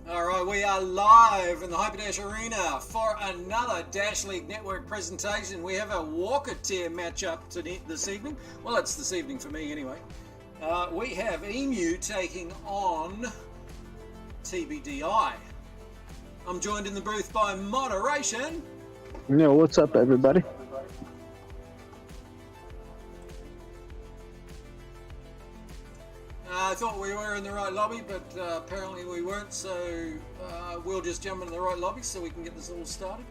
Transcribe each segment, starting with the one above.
Alright, we are live in the Hyperdash Arena for another Dash League Network presentation. We have a Walker tier matchup this evening. Well, it's this evening for me anyway. We have EMU taking on TBDI. I'm joined in the booth by Moderation. Yo, what's up, everybody? I thought we were in the right lobby, but apparently we weren't, so we'll just jump into the right lobby so we can get this all started.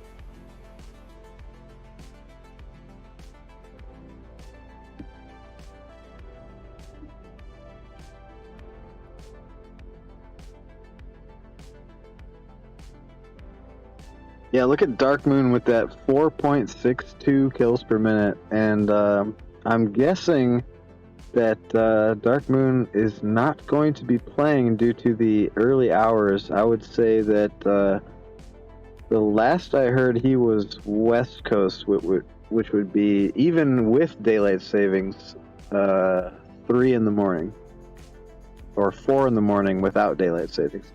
Yeah, look at Dark Moon with that 4.62 kills per minute, and I'm guessing that Dark Moon is not going to be playing due to the early hours. I would say that the last I heard he was West Coast, which would be, even with daylight savings, 3 in the morning, or 4 in the morning without daylight savings.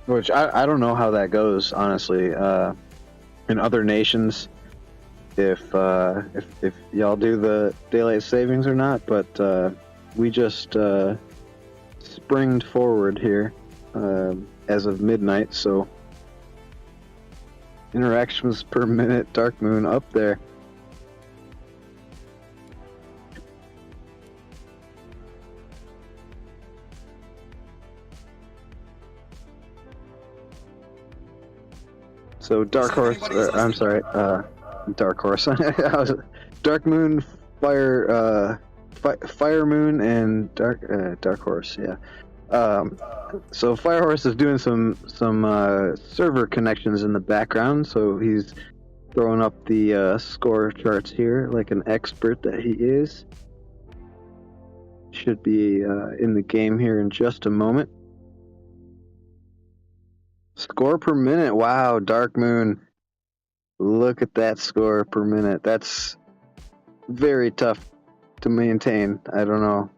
Which I don't know how that goes, honestly. In other nations, if y'all do the daylight savings or not, but we just springed forward here as of midnight, so interactions per minute, Dark Moon up there. So Dark Horse, I'm sorry, Dark Horse. Dark Moon, Fire Moon, and Dark Horse. Yeah. So FireHorse is doing some server connections in the background, so he's throwing up the score charts here like an expert that he is. Should be in the game here in just a moment. Score per minute. Wow, Dark Moon. Look at that score per minute. That's very tough to maintain. I don't know.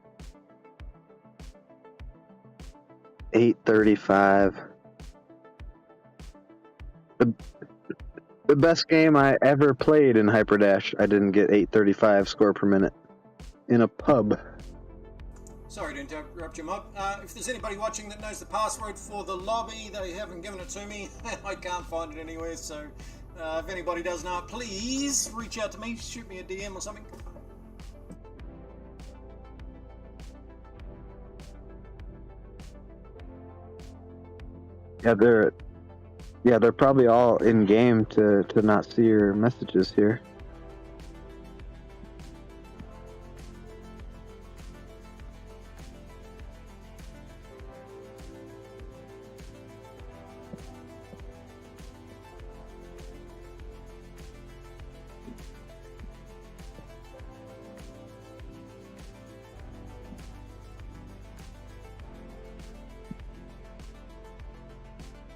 835. The best game I ever played in Hyperdash, I didn't get 835 score per minute in a pub. Sorry to interrupt you, Mob. If there's anybody watching that knows the password for the lobby, they haven't given it to me. I can't find it anywhere, so if anybody does know it, please reach out to me, shoot me a DM or something. Yeah, they're probably all in game to not see your messages here.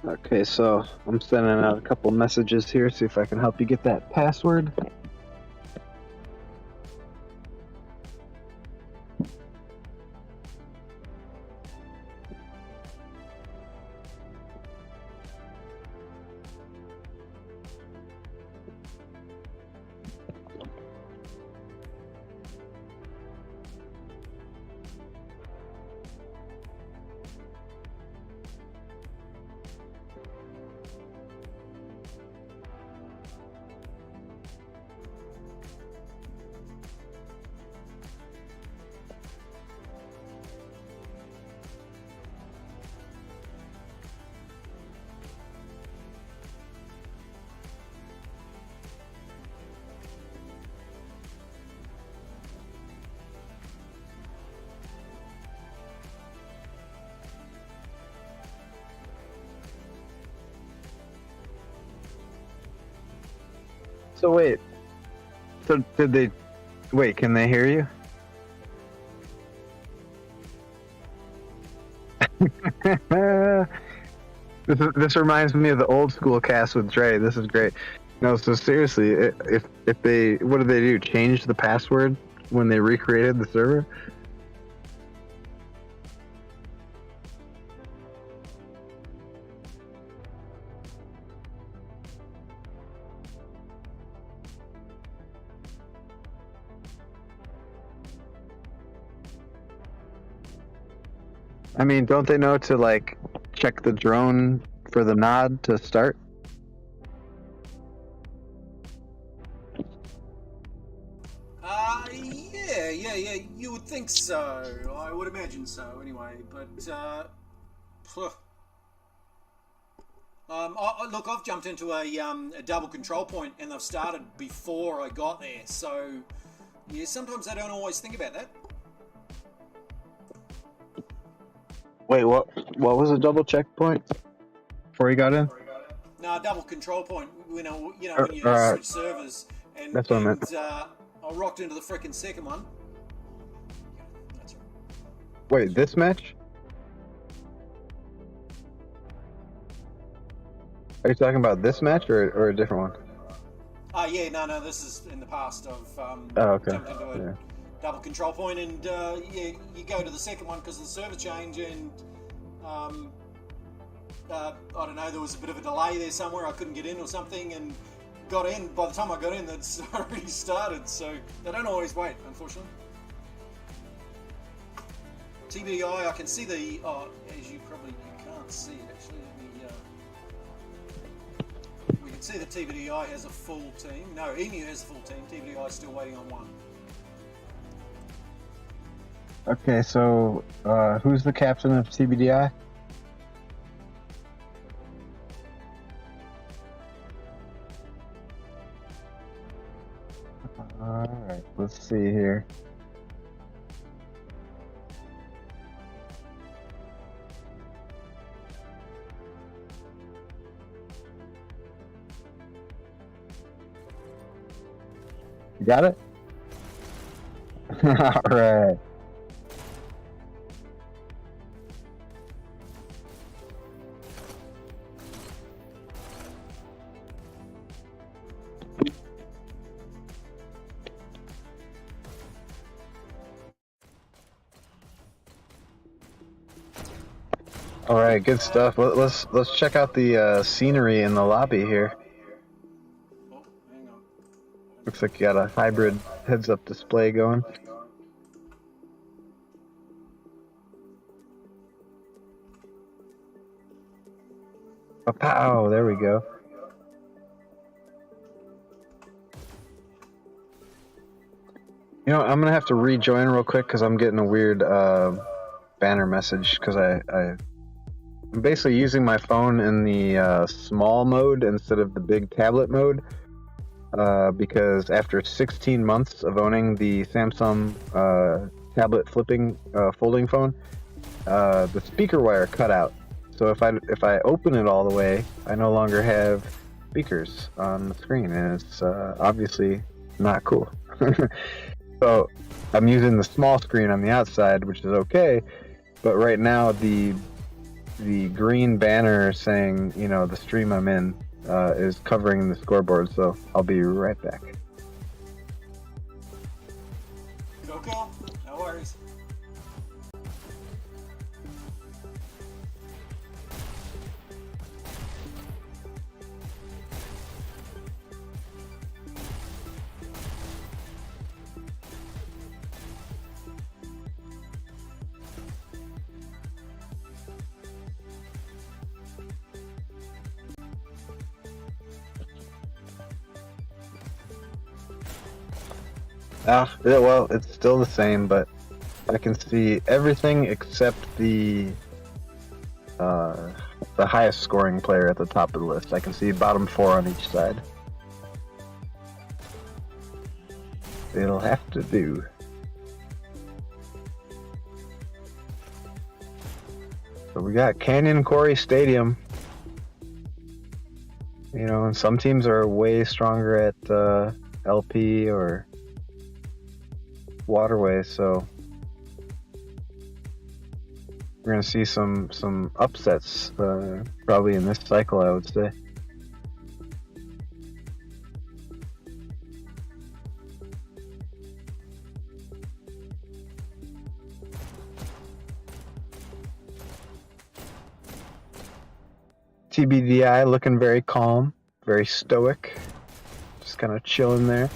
Okay, so I'm sending out a couple messages here, see if I can help you get that password. So wait. So did they... Wait, can they hear you? This reminds me of the old school cast with Dre. This is great. No, so seriously, if they... What did they do? Change the password when they recreated the server? I mean, don't they know to, like, check the drone for the nod to start? Yeah, you would think so. I would imagine so, anyway. But, look, I've jumped into a double control point, and they've started before I got there. So, yeah, sometimes I don't always think about that. Wait, what was a double checkpoint before you got in? No, double control point. When you switch servers, and that's what I meant. I rocked into the frickin' second one. That's right. Wait, this match? Are you talking about this match or a different one? Yeah, no, this is in the past. I've okay. jumped into a double control point, and you go to the second one because of the server change, and I don't know, there was a bit of a delay there somewhere. I couldn't get in or something, and got in. By the time I got in, that's already started, so they don't always wait, unfortunately. TBDI, I can see the... as you can't see it, actually. We can see that TBDI has a full team. No, EMU has a full team. TBDI is still waiting on one. Okay, so who's the captain of TBDI? Alright, let's see here. You got it? Alright. All right, good stuff. Let's check out the scenery in the lobby here. Oh, hang on. Looks like you got a hybrid heads-up display going. Oh, pow! There we go. You know, I'm gonna have to rejoin real quick because I'm getting a weird banner message because I'm basically using my phone in the small mode instead of the big tablet mode because after 16 months of owning the Samsung tablet folding phone, the speaker wire cut out. So if I open it all the way, I no longer have speakers on the screen, and it's obviously not cool. So I'm using the small screen on the outside, which is okay, but right now the green banner saying, you know, the stream I'm in is covering the scoreboard, so I'll be right back. Coco, no worries. Yeah, well, it's still the same, but I can see everything except the highest scoring player at the top of the list. I can see bottom 4 on each side. It'll have to do. So we got Canyon Quarry Stadium. You know, and some teams are way stronger at LP or Waterway, so we're gonna see some upsets probably in this cycle, I would say. TBDI looking very calm, very stoic, just kind of chilling there.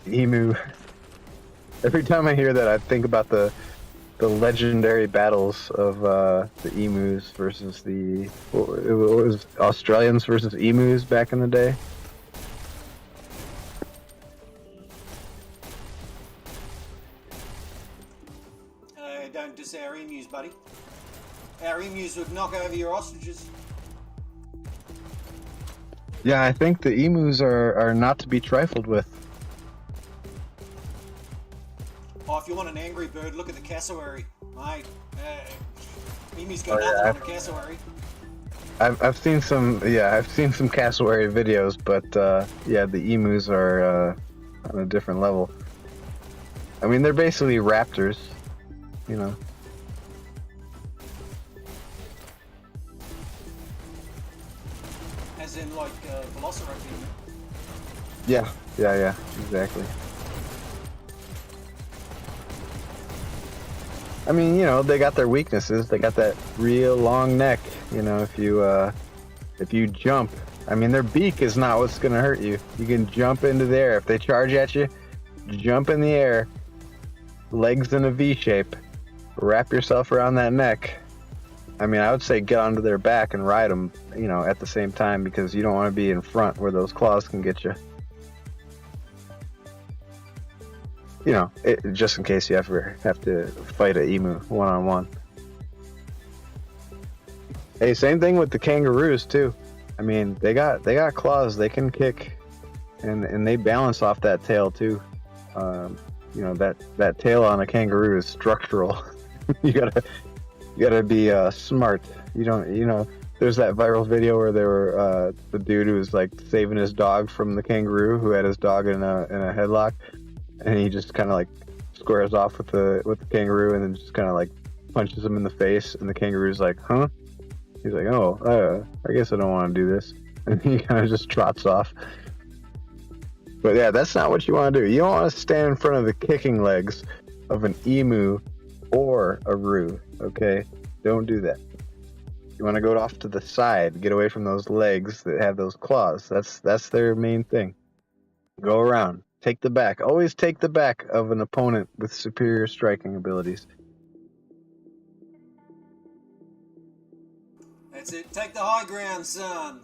EMU. Every time I hear that, I think about the legendary battles of the emus versus what was Australians versus emus back in the day. Don't diss our emus, buddy. Our emus would knock over your ostriches. Yeah, I think the emus are not to be trifled with. Oh, if you want an angry bird, look at the cassowary, mate. Emus got nothing on a cassowary. I've seen some cassowary videos, but yeah, the emus are on a different level. I mean, they're basically raptors, you know. As in, like, velociraptor. Yeah, exactly. I mean, you know, they got their weaknesses. They got that real long neck. You know, if you jump, I mean, their beak is not what's gonna hurt you. You can jump into the air. If they charge at you, jump in the air, legs in a V shape, wrap yourself around that neck. I mean, I would say get onto their back and ride them, you know, at the same time, because you don't want to be in front where those claws can get you. You know, just in case you ever have to fight an emu one-on-one. Hey, same thing with the kangaroos too. I mean, they got claws. They can kick, and they balance off that tail too. You know, that tail on a kangaroo is structural. you gotta be smart. You don't, you know. There's that viral video where they were the dude who was like saving his dog from the kangaroo, who had his dog in a headlock, and he just kind of like squares off with the kangaroo, and then just kind of like punches him in the face, and the kangaroo's like, huh? He's like, oh, I guess I don't want to do this, and he kind of just trots off. But yeah, that's not what you want to do. You don't want to stand in front of the kicking legs of an emu or a roo, okay? Don't do that. You want to go off to the side, get away from those legs that have those claws. That's their main thing. Go around. Take the back. Always take the back of an opponent with superior striking abilities. That's it. Take the high ground, son.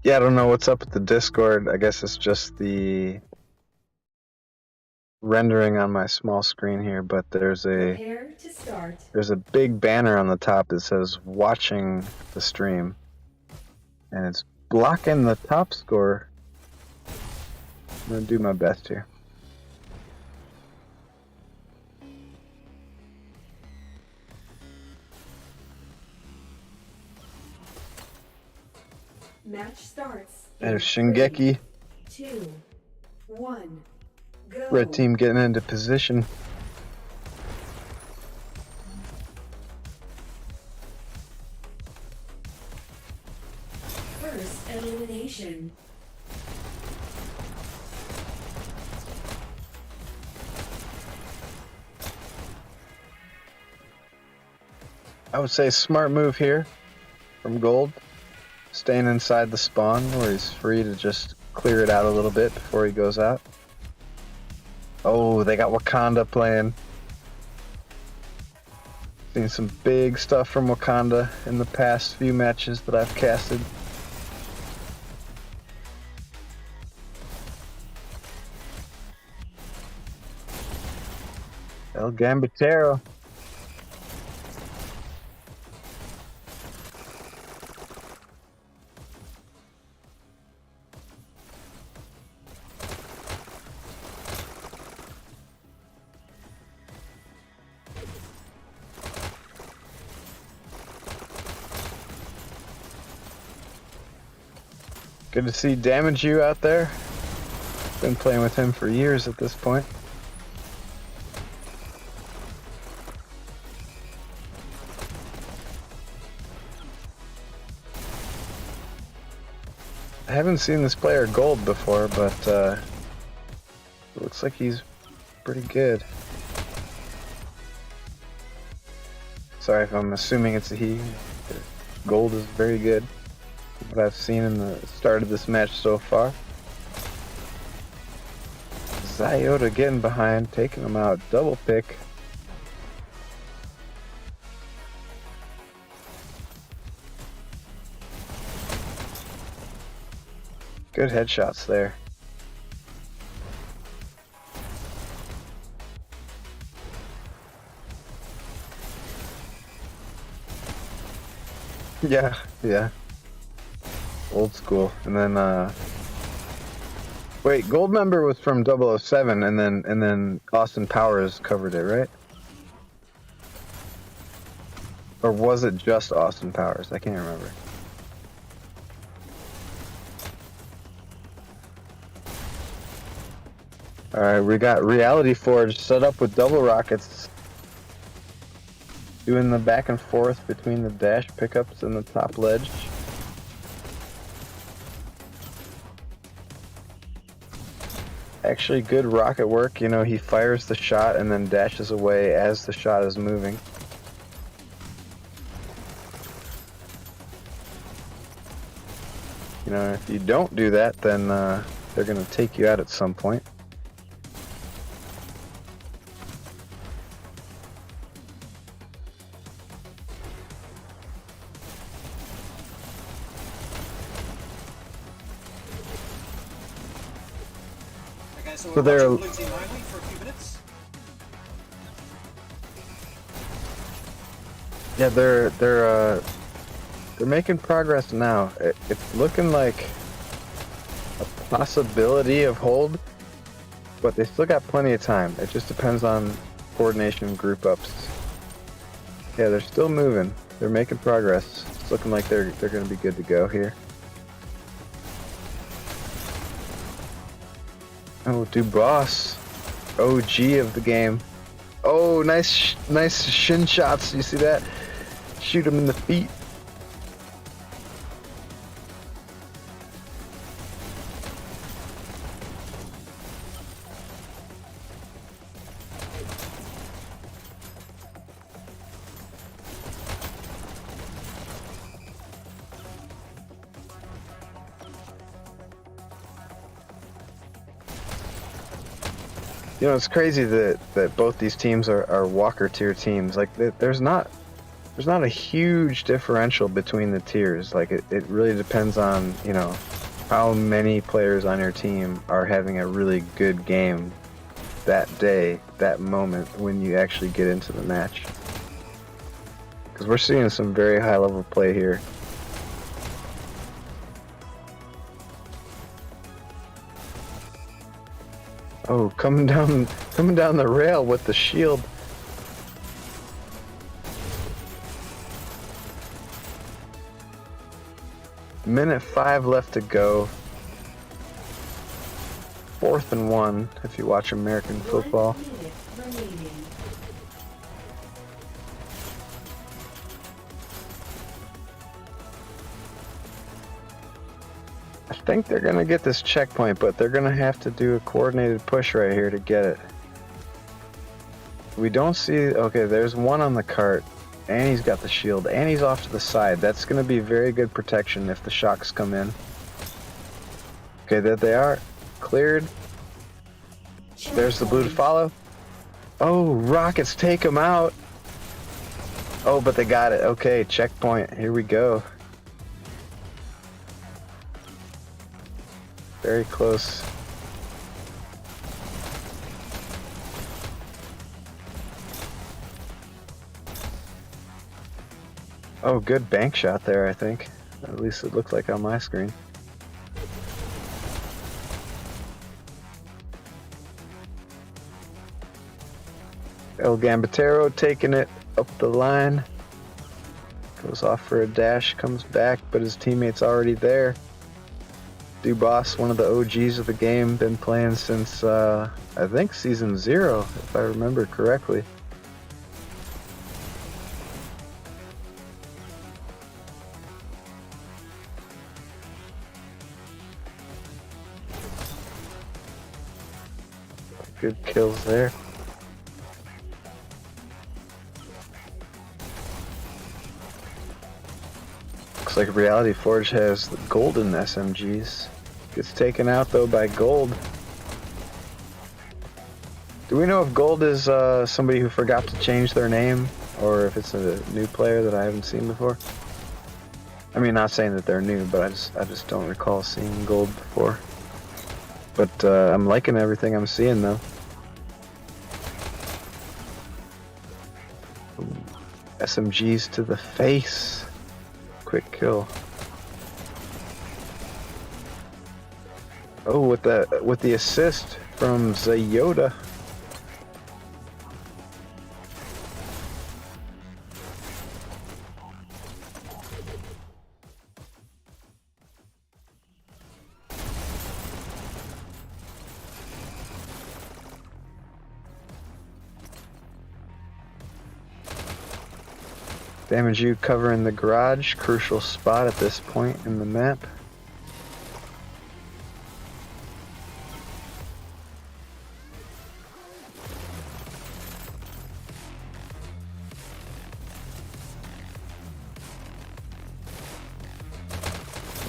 Yeah, I don't know what's up with the Discord. I guess it's just the rendering on my small screen here, but there's a big banner on the top that says watching the stream, and it's blocking the top score. I'm gonna do my best here. Match starts. There's Shingeki. 2, 1, go. Red team getting into position. First elimination. I would say smart move here from Gold. Staying inside the spawn where he's free to just clear it out a little bit before he goes out. Oh, they got Wakanda playing. Seen some big stuff from Wakanda in the past few matches that I've casted. El Gambitero. Good to see Damage You out there. Been playing with him for years at this point. I haven't seen this player Gold before, but it looks like he's pretty good. Sorry if I'm assuming it's a he. Gold is very good. What I've seen in the start of this match so far. Zyota getting behind, taking him out, double pick. Good headshots there. Yeah. Old school. And then wait, Goldmember was from 007 and then Austin Powers covered it, right? Or was it just Austin Powers? I can't remember. Alright, we got Reality Forge set up with double rockets. Doing the back and forth between the dash pickups and the top ledge. Actually good rocket work, you know, he fires the shot and then dashes away as the shot is moving. You know, if you don't do that, then they're gonna take you out at some point. Okay, so So we're they're- watching blue team only for a few minutes. Yeah, they're making progress now. It's looking like a possibility of hold, but they still got plenty of time. It just depends on coordination and group ups. Yeah, they're still moving. They're making progress. It's looking like they're going to be good to go here. Oh, Dubas, OG of the game. Oh, nice shin shots. You see that? Shoot him in the feet. You know, it's crazy that both these teams are Walker tier teams. Like, there's not a huge differential between the tiers. Like, it really depends on, you know, how many players on your team are having a really good game that day, that moment, when you actually get into the match. Because we're seeing some very high level play here. Oh, coming down the rail with the shield. Minute 5 left to go. 4th and 1 if you watch American football. 1 minute remaining. I think they're gonna get this checkpoint, but they're gonna have to do a coordinated push right here to get it. We don't see, okay, there's one on the cart, and he's got the shield, and he's off to the side. That's gonna be very good protection if the shocks come in. Okay, there they are, cleared. There's the blue to follow. Oh, rockets take him out. Oh, but they got it. Okay, checkpoint, here we go. Very close. Oh, good bank shot there, I think. At least it looked like on my screen. El Gambitero taking it up the line. Goes off for a dash, comes back, but his teammate's already there. Dubas, one of the OGs of the game, been playing since, I think, Season 0, if I remember correctly. Good kills there. Looks like Reality Forge has the golden SMGs. Gets taken out though by Gold. Do we know if Gold is somebody who forgot to change their name, or if it's a new player that I haven't seen before? I mean, not saying that they're new, but I just don't recall seeing Gold before. But I'm liking everything I'm seeing though. Ooh, SMGs to the face. Quick kill. Oh, with the assist from Zayoda. Damage you covering the garage, crucial spot at this point in the map.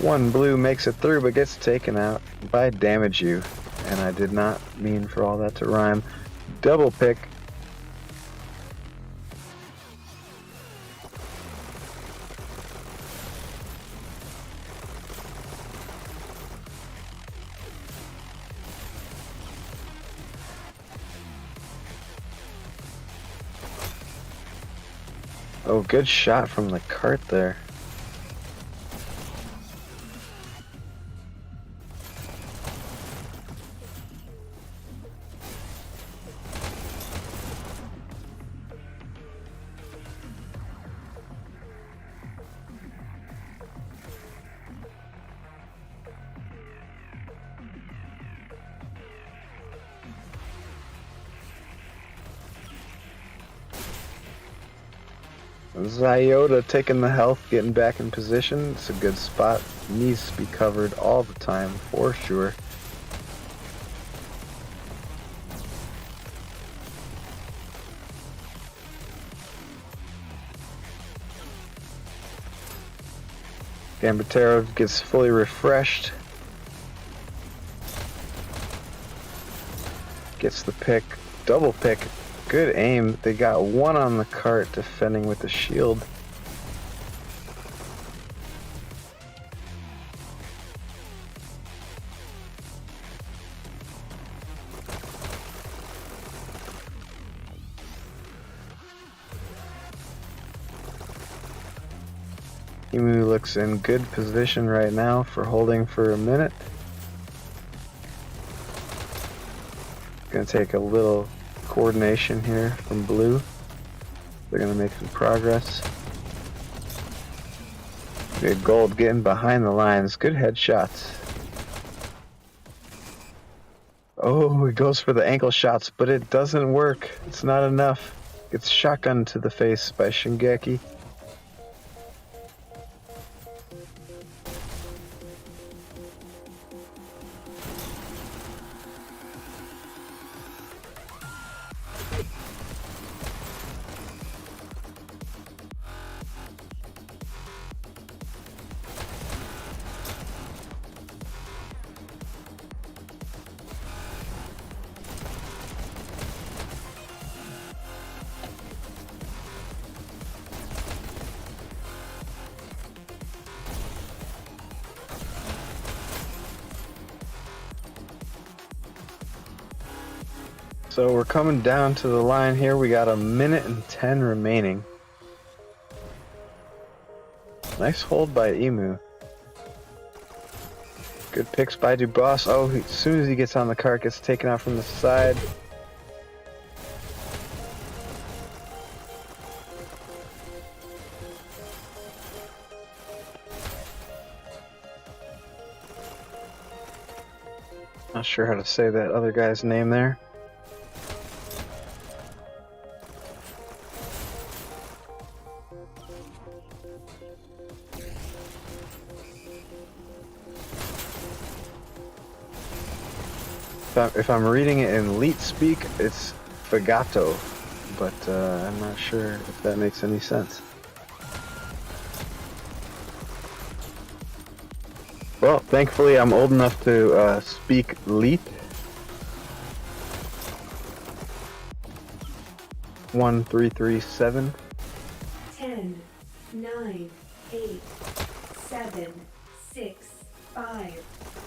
One blue makes it through but gets taken out by Damage You. And I did not mean for all that to rhyme. Double pick. Oh, good shot from the cart there. Zyota taking the health, getting back in position. It's a good spot. Needs to be covered all the time, for sure. Gambitero gets fully refreshed. Gets the pick. Double pick. Good aim. They got one on the cart defending with the shield. EMU looks in good position right now for holding for a minute. Gonna take a little coordination here from blue. They're gonna make some progress. Good gold getting behind the lines. Good headshots. Oh, he goes for the ankle shots, but it doesn't work. It's not enough. Gets shotgunned to the face by Shingeki. So we're coming down to the line here. We got 1:10 remaining. Nice hold by EMU. Good picks by Dubois. Oh, as soon as he gets on the cart, gets taken out from the side. Not sure how to say that other guy's name there. If I'm reading it in elite speak, it's Fagato, but I'm not sure if that makes any sense. Well, thankfully I'm old enough to speak elite. 1337. 10, 9, 8, 7, 6, 5,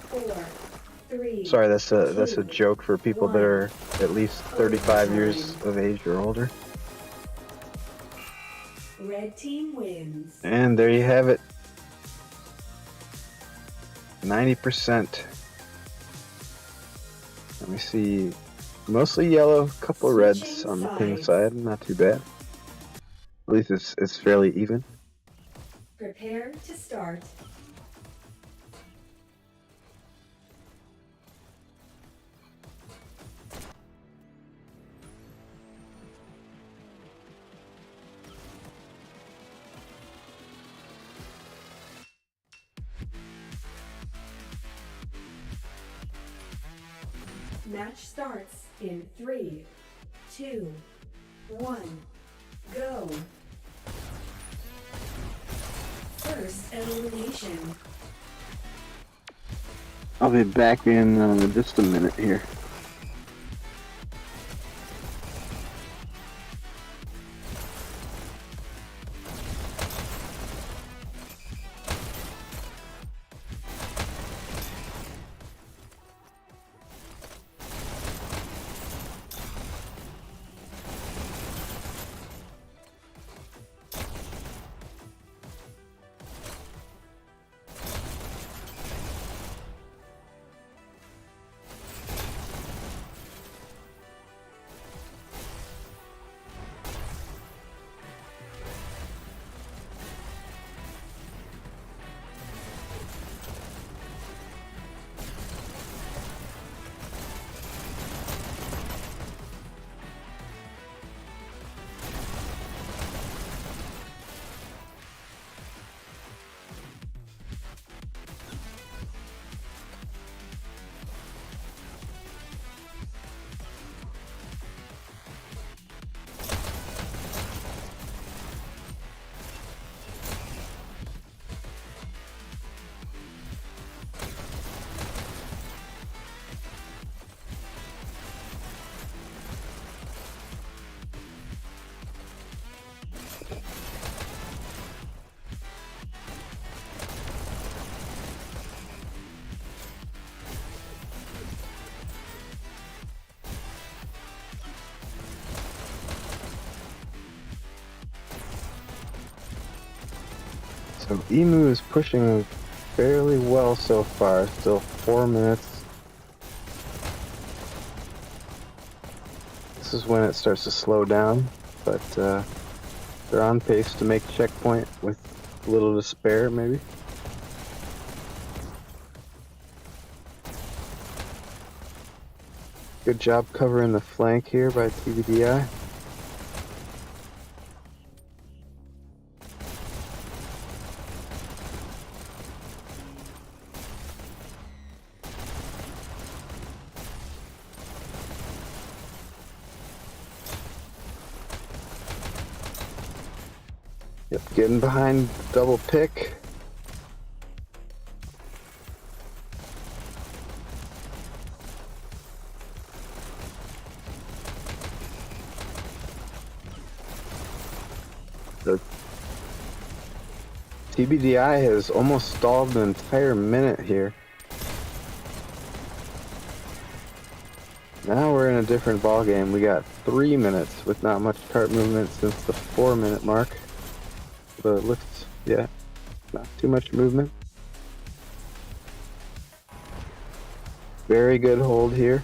4, 3. Sorry, that's a joke for people that are at least 35 years of age or older. Red team wins. And there you have it. 90%. Let me see. Mostly yellow, couple reds on the pink side. Not too bad. At least it's fairly even. Prepare to start. Match starts in 3, 2, 1, go. First elimination. I'll be back in just a minute here. So EMU is pushing fairly well so far, still 4 minutes. This is when it starts to slow down, but they're on pace to make checkpoint with a little to spare, maybe. Good job covering the flank here by TBDI. Yep, getting behind double pick. The TBDI has almost stalled an entire minute here. Now we're in a different ball game. We got 3 minutes with not much cart movement since the 4-minute mark. But it looks, yeah, not too much movement. Very good hold here.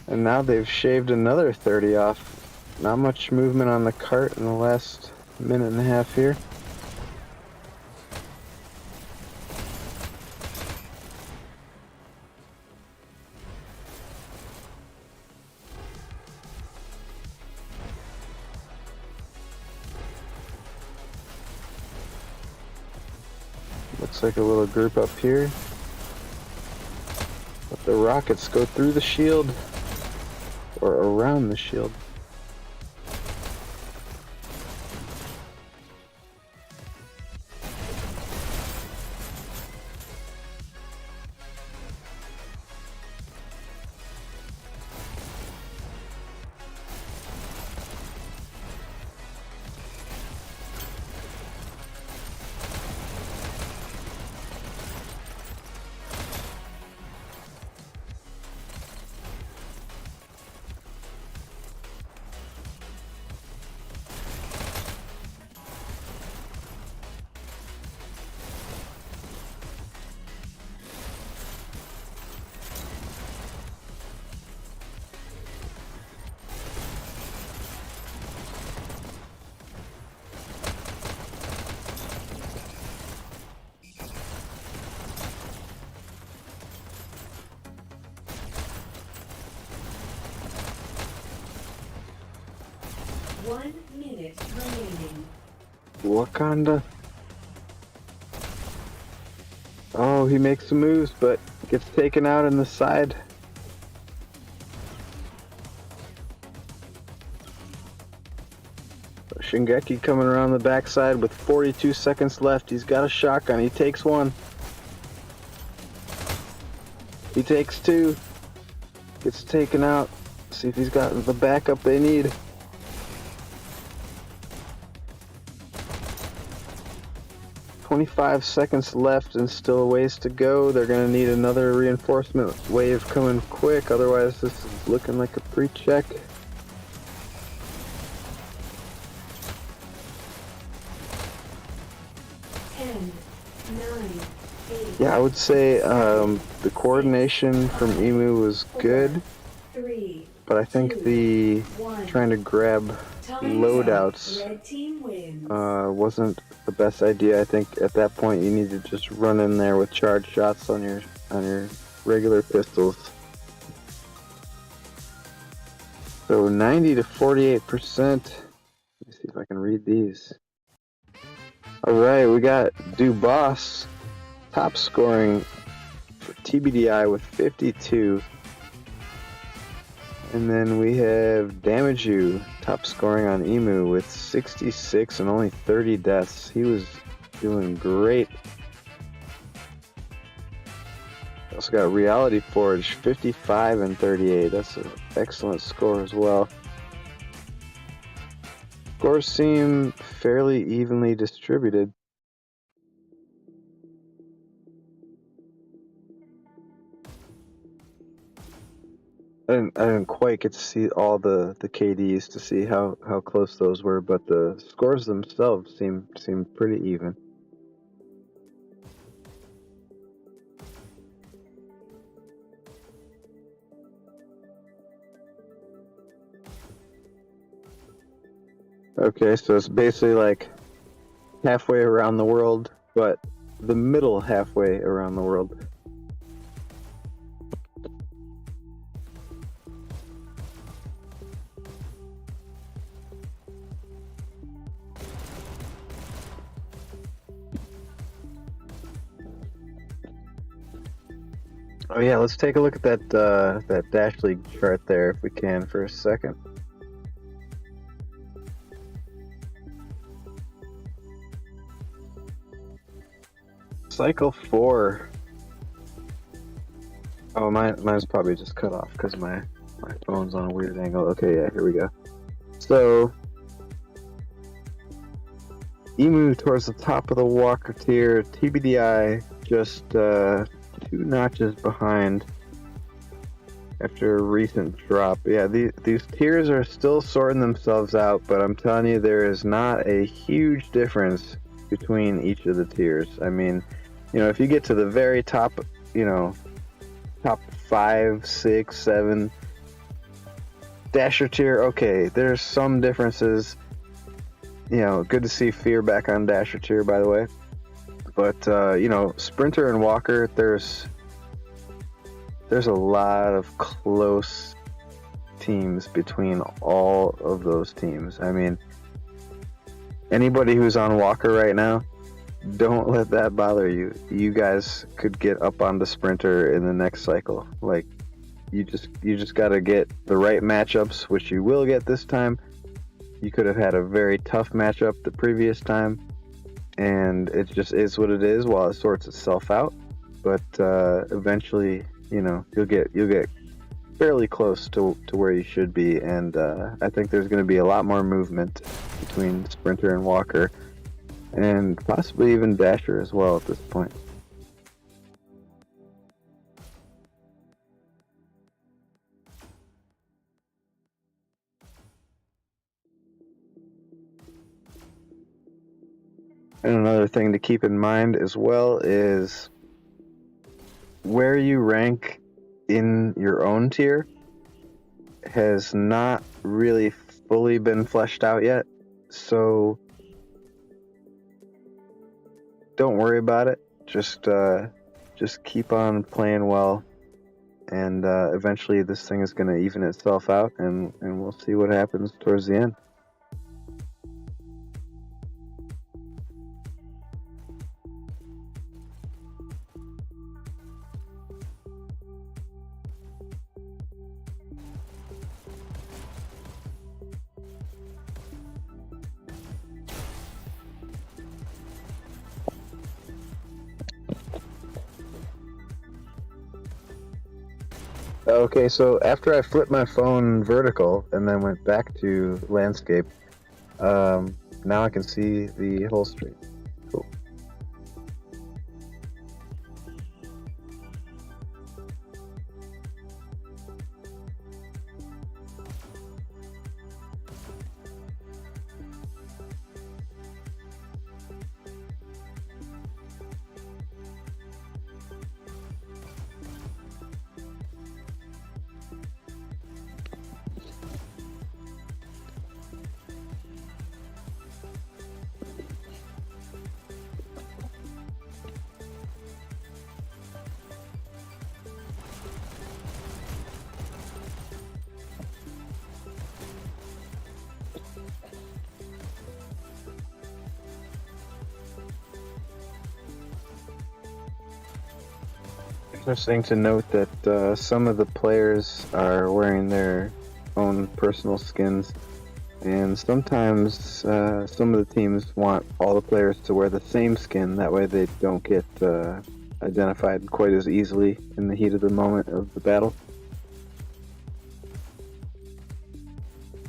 And now they've shaved another 30 off. Not much movement on the cart in the last minute and a half here. Looks like a little group up here. Let the rockets go through the shield or around the shield. One minute remaining. Wakanda. Oh, Oh, he makes some moves, but gets taken out in the side. Shingeki coming around the backside with 42 seconds left. He's got a shotgun. He takes one. He takes two. Gets taken out. See if he's got the backup they need. "25 seconds left and still a ways to go. They're going to need another reinforcement wave coming quick. Otherwise, this is looking like a pre-check. Yeah, I would say the coordination from EMU was good, but I think the trying to grab loadouts wasn't the best idea. I think at that point you need to just run in there with charge shots on your regular pistols. So 90 to 48%. Let me see if I can read these. All right, we got Dubas top scoring for TBDI with 52. And then we have Damaju top scoring on EMU with 66 and only 30 deaths. He was doing great. Also got Reality Forge 55 and 38. That's an excellent score as well. Scores seem fairly evenly distributed. I didn't quite get to see all the KDs to see how close those were, but the scores themselves seem pretty even. Okay, so it's basically like halfway around the world, but the middle halfway around the world. Oh yeah, let's take a look at that Dash League chart there if we can for a second. Cycle 4. Oh, mine's probably just cut off because my phone's on a weird angle. Okay, yeah, here we go. So, EMU towards the top of the Walker tier, TBDI just 2 notches behind after a recent drop. Yeah, these tiers are still sorting themselves out, but I'm telling you, there is not a huge difference between each of the tiers. I mean, you know, if you get to the very top, you know, top 5, 6, 7 Dasher tier, okay, there's some differences. You know, good to see Fear back on Dasher tier, by the way. But you know, Sprinter and Walker, there's a lot of close teams between all of those teams. I mean, anybody who's on Walker right now, don't let that bother you. You guys could get up on the Sprinter in the next cycle. Like, you just got to get the right matchups, which you will get this time. You could have had a very tough matchup the previous time, and it just is what it is while it sorts itself out. But eventually, you know, you'll get fairly close to where you should be, and I think there's going to be a lot more movement between Sprinter and Walker, and possibly even Dasher as well at this point. And another thing to keep in mind as well is where you rank in your own tier has not really fully been fleshed out yet. So don't worry about it. Just keep on playing well, and eventually this thing is going to even itself out, and we'll see what happens towards the end. Okay, so after I flipped my phone vertical and then went back to landscape, now I can see the whole street. Cool. Interesting to note that some of the players are wearing their own personal skins, and sometimes some of the teams want all the players to wear the same skin. That way they don't get identified quite as easily in the heat of the moment of the battle.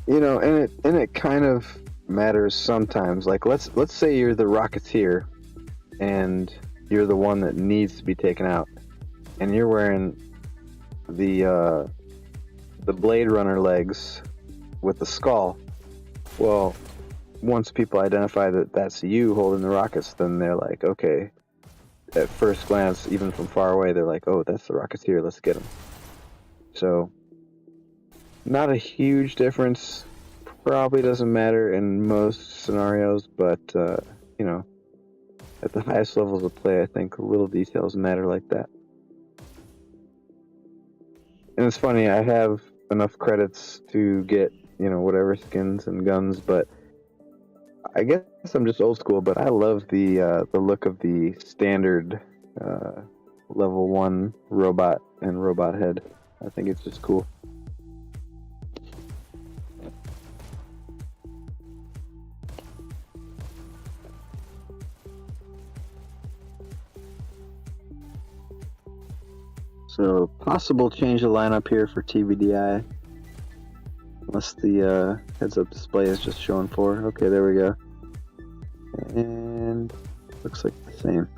You know, and it kind of matters sometimes. Like let's say you're the Rocketeer, and you're the one that needs to be taken out, and you're wearing the Blade Runner legs with the skull. Well, once people identify that that's you holding the rockets, then they're like, okay. At first glance, even from far away, they're like, oh, that's the Rocketeer, let's get him. So, not a huge difference. Probably doesn't matter in most scenarios, but, you know, at the highest levels of play, I think little details matter like that. And it's funny, I have enough credits to get, you know, whatever skins and guns, but I guess I'm just old school, but I love the look of the standard level 1 robot and robot head. I think it's just cool. So, possible change of lineup here for TBDI. Unless the heads-up display is just showing 4. Okay, there we go. And looks like the same.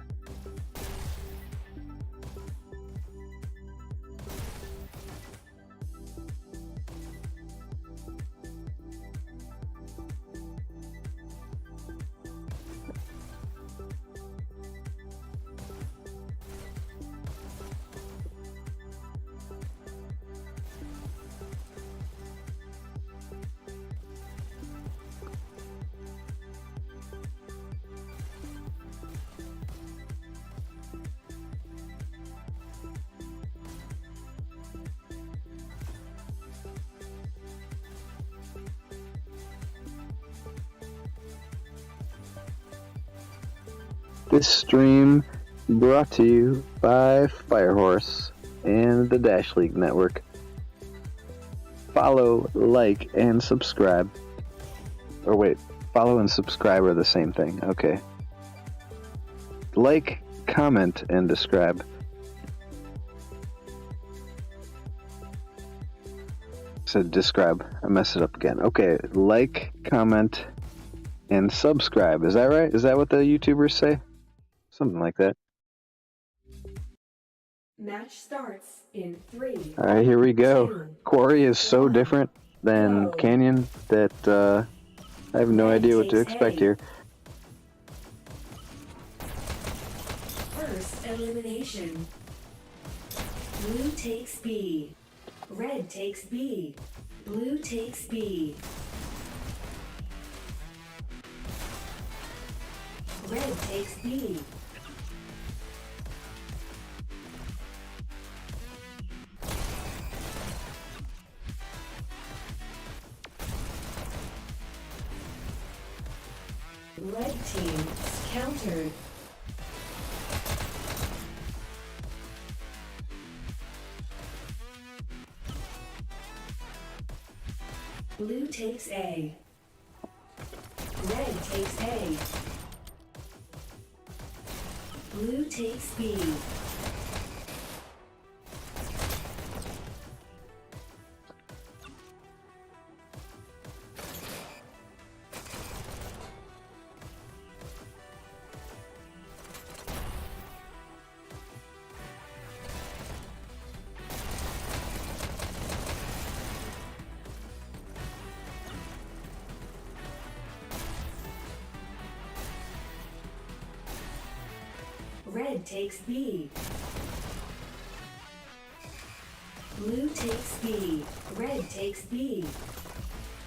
This stream brought to you by FireHorse and the Dash League Network. Follow, like, and subscribe. Or wait, follow and subscribe are the same thing. Okay. Like, comment, and describe. Said describe. I messed it up again. Okay, like, comment, and subscribe. Is that right? Is that what the YouTubers say? Something like that. Match starts in 3. Alright, here we go. 2, Quarry is so 1, different than go. Canyon that I have no idea what to expect here. First elimination. Blue takes B. Red takes B. Blue takes B. Red takes B. Red team countered. Blue takes A. Red takes A. Blue takes B. Red takes B. Blue takes B. Red takes B.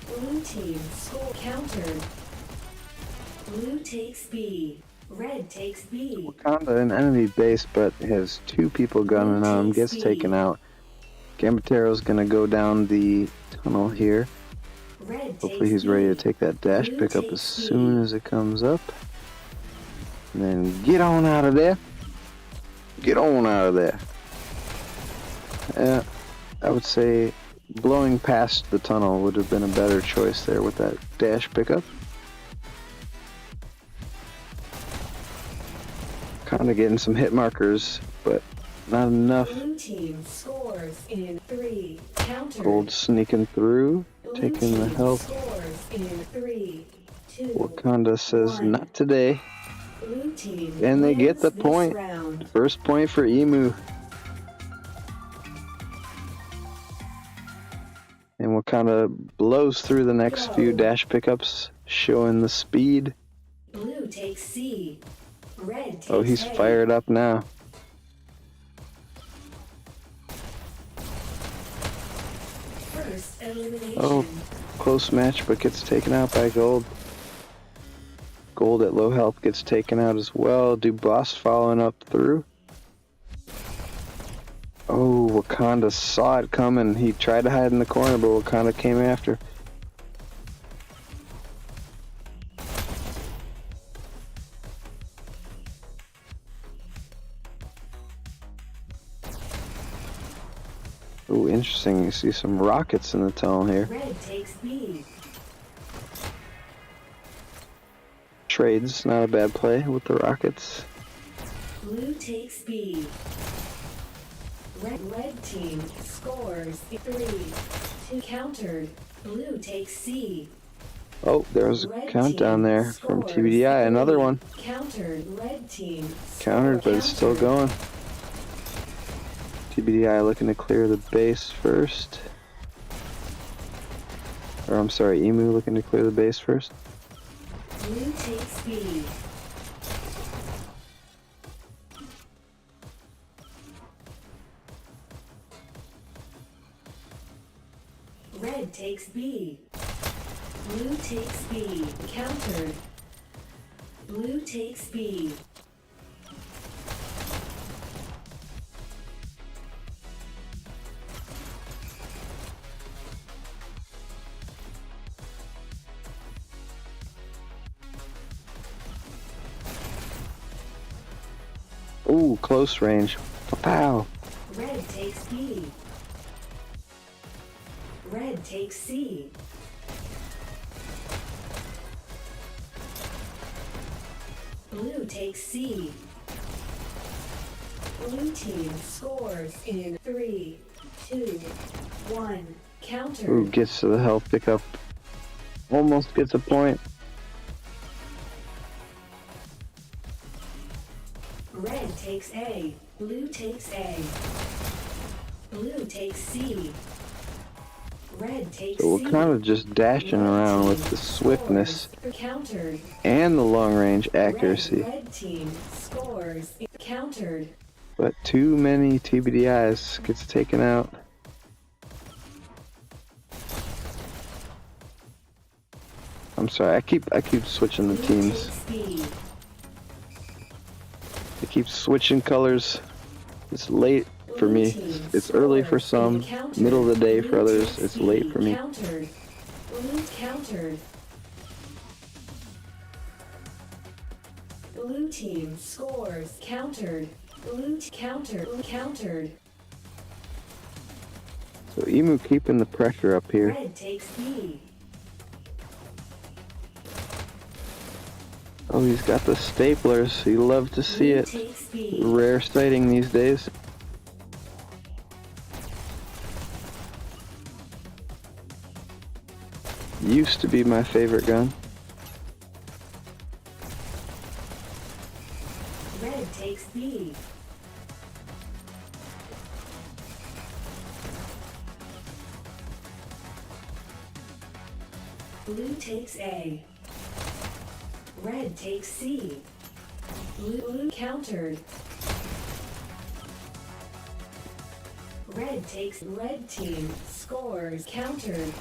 Blue team score countered. Blue takes B. Red takes B. Wakanda an enemy base, but has two people gunning on him, gets taken out. Gambatero's gonna go down the tunnel here. Red Hopefully he's ready to take that dash pickup as soon as it comes up. And then get on out of there. Get on out of there. I would say blowing past the tunnel would have been a better choice there with that dash pickup. Kind of getting some hit markers, but not enough. Blue team scores in 3. Counter. Gold sneaking through, taking the health. Scores in 3, 2. Wakanda says, 1. not today. Blue team And they get the wins this point. round. First point for EMU. And Wakanda blows through the next few dash pickups, showing the speed. Blue takes C. Red takes Oh, he's A. fired up now. First elimination. Oh, close match, but gets taken out by Gold. Gold at low health gets taken out as well. Dubois following up through. Oh, Wakanda saw it coming. He tried to hide in the corner, but Wakanda came after. Oh, interesting. You see some rockets in the tunnel here. Red takes B. Trades, not a bad play with the rockets. Blue takes B. Red team scores 3, 2 countered. Blue takes C. Oh, there was a Red countdown team there from scores TBDI. Another 3. one. Countered. Red team. Countered, but it's still going. TBDI looking to clear the base first. Or I'm sorry, EMU looking to clear the base first. Blue takes B. Red takes B. Blue takes B. Countered. Blue takes B. Ooh, close range. Pow! Red takes B. Red takes C. Blue takes C. Blue team scores in 3, 2, 1. Counter. Ooh, gets to the health pickup. Almost gets a point. Red takes A. Blue takes A. Blue takes C. Red takes So C. we're kind of just dashing around with the swiftness Countered. and the long range accuracy. Red team scores. Countered. But too many TBDIs gets taken out. I'm sorry, I keep switching the Blue teams. takes B. I keep switching colors. It's late for me. It's early for some, middle of the day for others. It's late for me. Countered. Blue countered. Blue team scores. Countered. Blue countered. So EMU keeping the pressure up here. Red takes B. Oh, he's got the staplers. You love to see Blue it. takes B. Rare sighting these days. Used to be my favorite gun. Red takes B. Blue takes A. Red takes C. Blue countered. Red takes. Red team scores. Countered.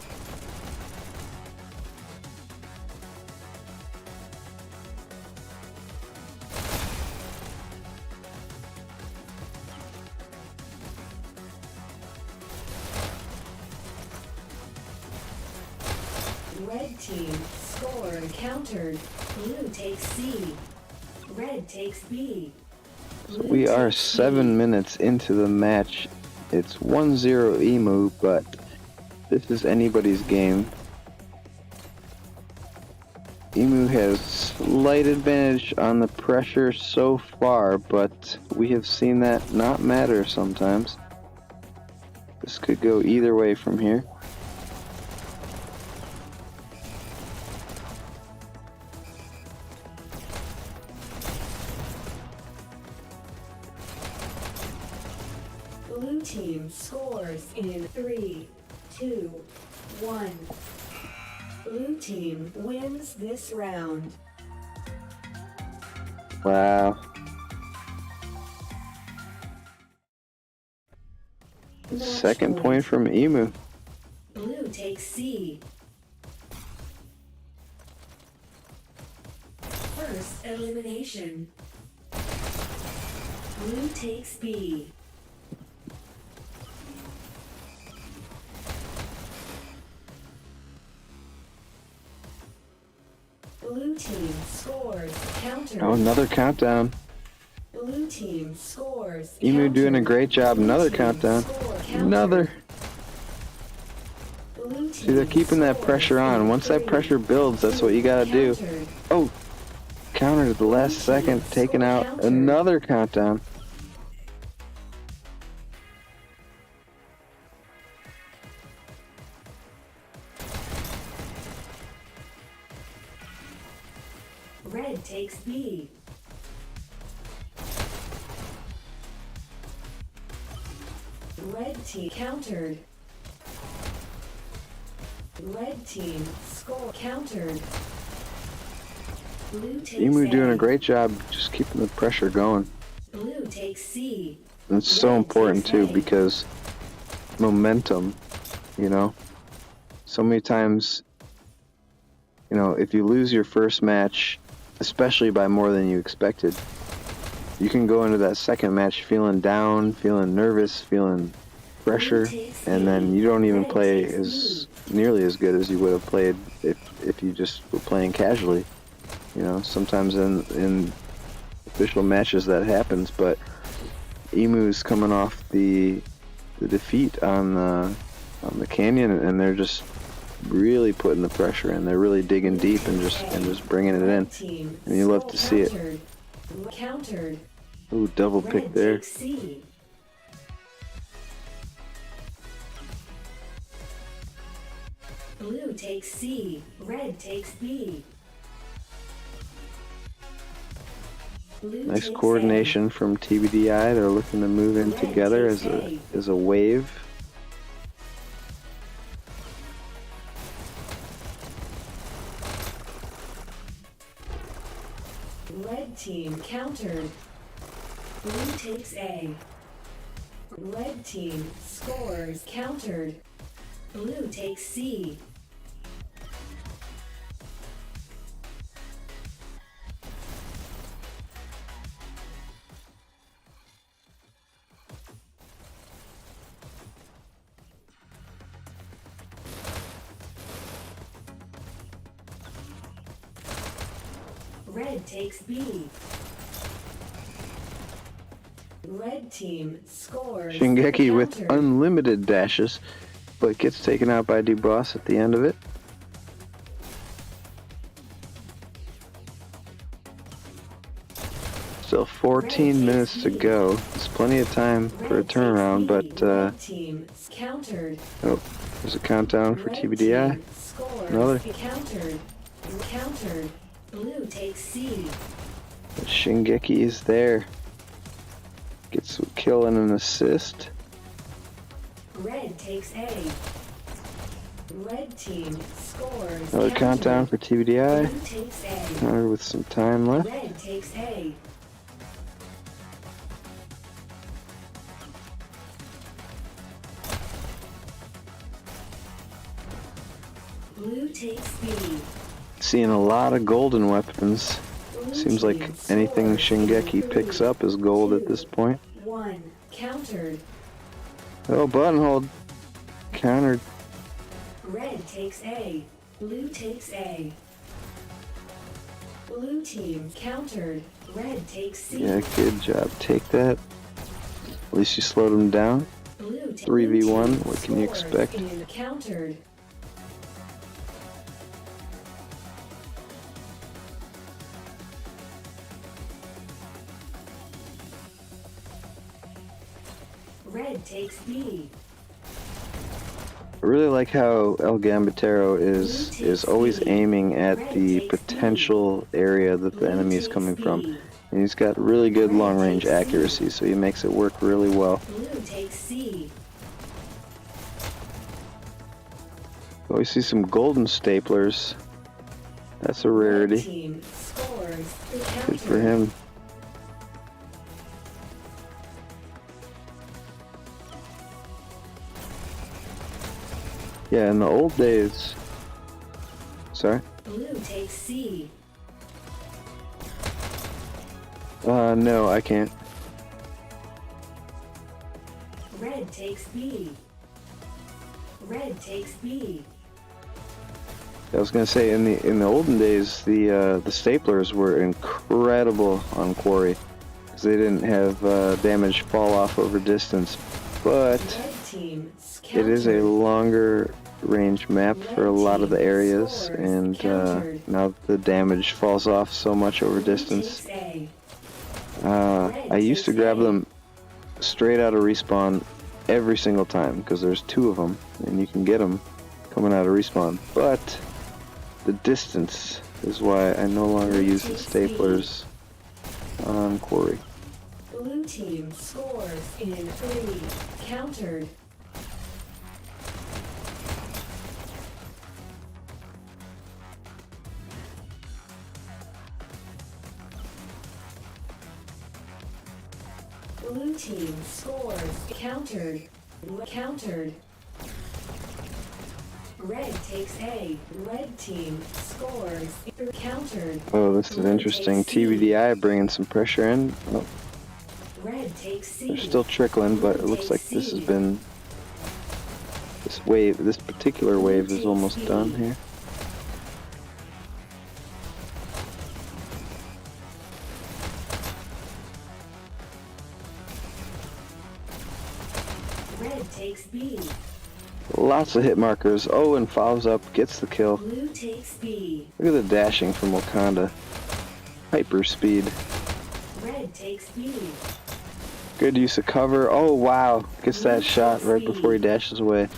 Red team scored. Countered. Blue takes C. Red takes B. Blue We are takes 7 B. minutes into the match. It's 1-0 EMU, but this is anybody's game. EMU has slight advantage on the pressure so far, but we have seen that not matter sometimes. This could go either way from here. Blue team scores in 3, 2, 1. Blue team wins this round. Wow. Match Second point from EMU. Blue takes C. First elimination. Blue takes B. Blue team scores. Counter. Oh, another countdown. Blue team scores. EMU doing a Counter. great job. Blue Another team countdown. score. Counter. Another. Blue See, they're team keeping that scores pressure on. in Once that 3, pressure builds, that's what you gotta do. Countered. Oh, countered at the last second, taking out another countdown. Red takes B. Red team countered. Red team score countered. Blue takes EMU doing a A. great job just keeping the pressure going. Blue takes C. And it's so Red important takes too A. because momentum, you know. So many times, you know, if you lose your first match, especially by more than you expected, you can go into that second match feeling down, feeling nervous, feeling pressure, and then you don't even play as nearly as good as you would have played if you just were playing casually. You know, sometimes in official matches that happens, but EMU's coming off the defeat on the canyon, and they're just really putting the pressure in. They're really digging deep and just bringing it in. Team And you love score to see it. countered. Countered. Ooh, double pick Red there. takes C. Blue takes C. Red takes B. Blue Nice takes coordination from TBDI. They're looking to move in Red together takes as a wave. Red team countered. Blue takes A. Red team scores countered. Blue takes C. Red takes B. Red team scores. Shingeki with countered. unlimited dashes, but gets taken out by DuBois at the end of it. Still 14 minutes to go. There's plenty of time for a Red turnaround, takes B. but Red team countered. oh, there's a countdown for Red TBDI. team scores. Another. Countered. Countered. Blue takes C. Shingeki is there. Gets a kill and an assist. Red takes A. Red team scores. Another countered. countdown for TBDI. Blue takes A. Counter with some time left. Red takes A. Blue takes B. Seeing a lot of golden weapons. Blue Seems like team anything scores in Shingeki picks 3, up is gold at 2, this point. 1. Countered. Oh, button hold. Countered. Red takes A. Blue takes A. Blue team countered. Red takes C. Yeah, good job. Take that. At least you slowed him down. Blue 3v1, what can you scores expect? in countered. Red takes B. I really like how El Gambitero is always aiming at the potential area that the enemy is coming from. And he's got really good long-range accuracy, so he makes it work really well. Blue takes C. Always see some golden staplers. That's a Red rarity. team scores the Good for counter. him. Yeah, in the old days. Sorry? Blue takes C. No, I can't. Red takes B. Red takes B. I was gonna say in the olden days, the staplers were incredible on quarry because they didn't have damage fall off over distance, but Red team it is a countered. longer range map for a lot of the areas, and now the damage falls off so much over Blue distance. takes A. I used to grab them straight out of respawn every single time because there's 2 of them and you can get them coming out of respawn, but the distance is why I no longer use the staplers on quarry. Blue team scores in 3. Countered. Blue team scores. Countered. Countered. Red takes A. Red team scores. Countered. Oh, this is interesting. TBDI bringing some pressure in. Oh, Red takes C. they're still trickling, but it looks like this has been... This particular wave is almost done here. Red takes B. Lots of hit markers. Oh, and follows up, gets the kill. Blue takes B. Look at the dashing from Wakanda. Hyper speed. Red takes B. Good use of cover. Oh, wow. Gets that shot right before he dashes away.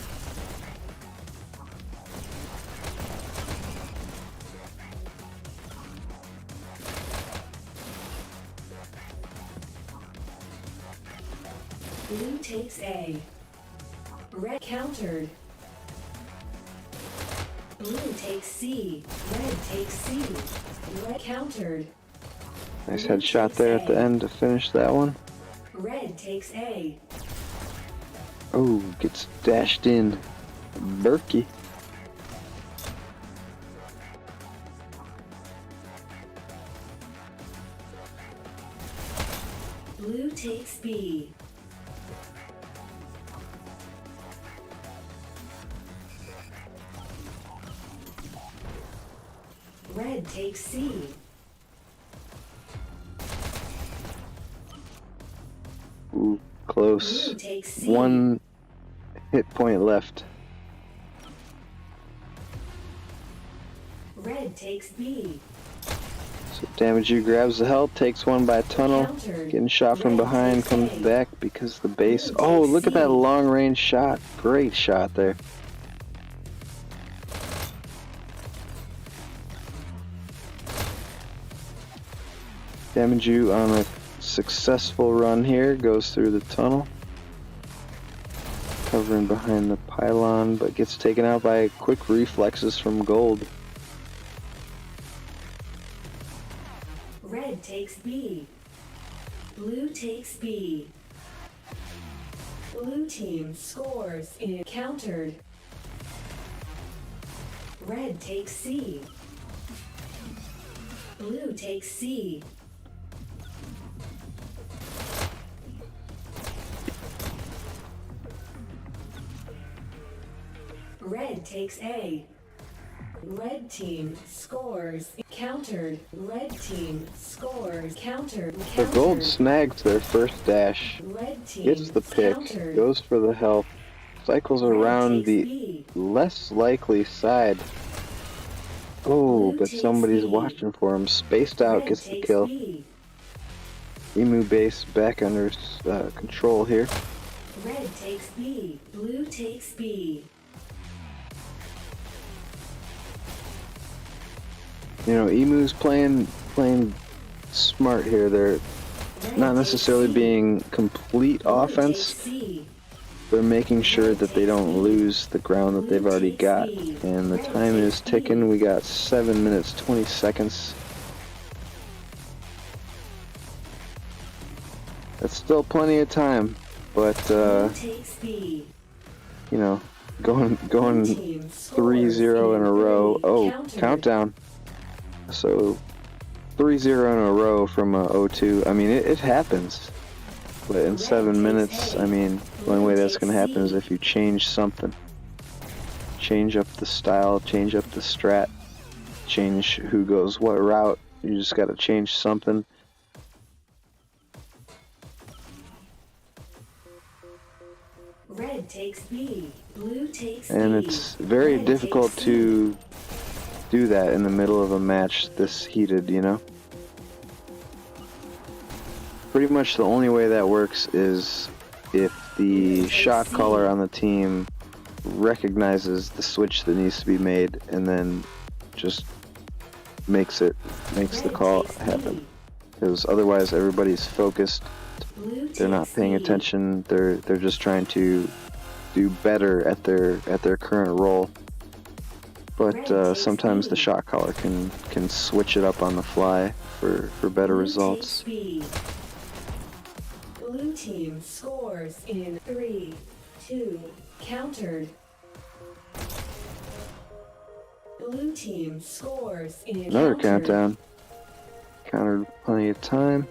Blue takes A. Red countered. Blue takes C. Red takes C. Red countered. Nice headshot there at the end to finish that one. Red takes A. Oh, gets dashed in. Berkey. Blue takes B. Red takes C. Ooh, close. Blue takes C. 1 hit point left. Red takes B. So Damage You grabs the health, takes one by tunnel. Countered. Getting shot from Red behind, takes comes A. back because the base. Blue Oh, takes look at C. that long range shot. Great shot there. Damage You on a successful run here, goes through the tunnel. Covering behind the pylon, but gets taken out by quick reflexes from Gold. Red takes B. Blue takes B. Blue team scores in countered. Red takes C. Blue takes C. Red takes A. Red team scores. Countered. Red team scores. Countered. The gold snags their first dash, Red team gets the pick, countered. goes for the health, cycles around takes the B. less likely side. Oh, Blue but takes somebody's B. watching for him. Spaced out, Red gets the takes kill. B. EMU base back under control here. Red takes B. Blue takes B. You know, EMU's playing smart here. They're Red not takes necessarily C. being complete Blue offense. takes C. They're making sure that they don't lose the ground that they've Blue already takes got. B. And the Red time is takes ticking. B. We got 7 minutes, 20 seconds. That's still plenty of time, but Blue takes B. you know, going Team 3-0 in a row. Oh, Countered. countdown. So 3-0 in a row from 0-2. I mean, it happens. But in 7 minutes, I mean, the only way that's going to happen is if you change something. Change up the style, change up the strat, change who goes what route. You just got to change something. Red takes B. Blue takes And B. it's very Red difficult takes to do that in the middle of a match this heated, you know? Pretty much the only way that works is if the shot caller on the team recognizes the switch that needs to be made and then just makes the call happen. Because otherwise everybody's focused, they're not paying attention, they're just trying to do better at their current role. But sometimes the shot caller can switch it up on the fly for better results. Blue team scores in 3, 2, countered. Blue team scores in Another countered. countdown. Countered plenty of time.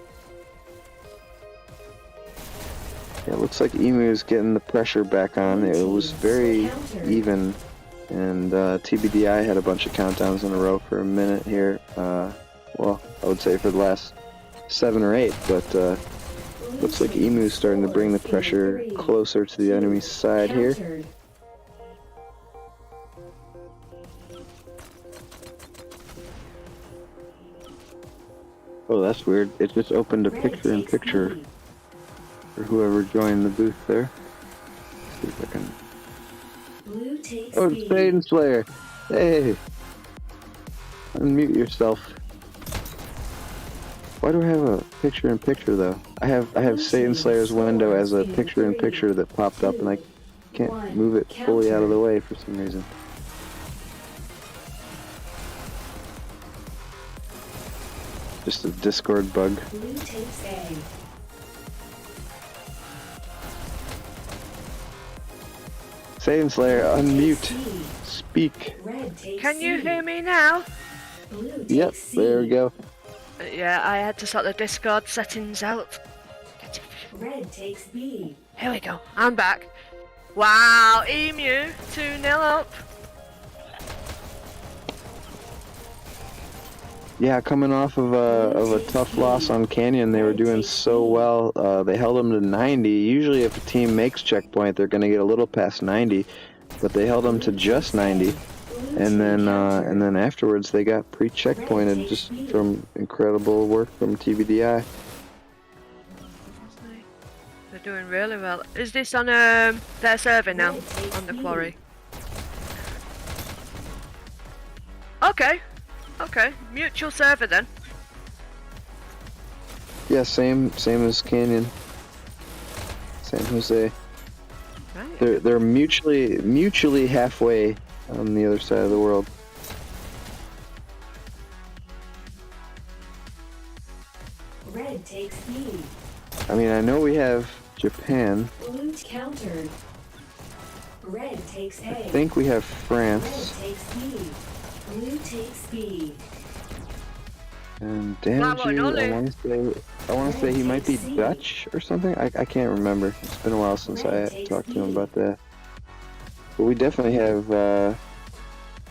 Yeah, it looks like EMU is getting the pressure back on. It was very even, and TBDI had a bunch of countdowns in a row for a minute here. Well, I would say for the last 7 or 8, but looks like EMU is starting to bring the pressure closer to the enemy side here. Countered. Oh, that's weird. It just opened a Red picture-in-picture takes B. for whoever joined the booth there. Let's see if I can... Blue takes Oh, B. it's Satan Slayer! Hey! Unmute yourself. Why do I have a picture-in-picture though? I have Satan Slayer's window as a picture-in-picture that popped up and I can't move it fully out of the way for some reason. Just a Discord bug. Blue takes A. Satan Slayer, unmute. C. Speak. Red takes Can you C. hear me now? Blue takes Yep, C. there we go. Yeah, I had to sort the Discord settings out. Red takes B. Here we go. I'm back. Wow, EMU 2-0 up. Yeah, coming off of a tough loss on Canyon, they were doing so well. They held them to 90. Usually, if a team makes checkpoint, they're going to get a little past 90, but they held them to just 90. And then afterwards, they got pre-checkpointed just from incredible work from TBDI. They're doing really well. Is this on their server now? On the quarry? Okay. Okay. Mutual server then. Yeah, same as Canyon. San Jose. Right. They're mutually halfway on the other side of the world. Red takes B. I mean, I know we have Japan. Blue countered. Red takes A. I think we have Red France. takes B. Blue takes B. And Danju, I want to say he might be Dutch or something. I can't remember. It's been a while since I talked to him about that. But we definitely have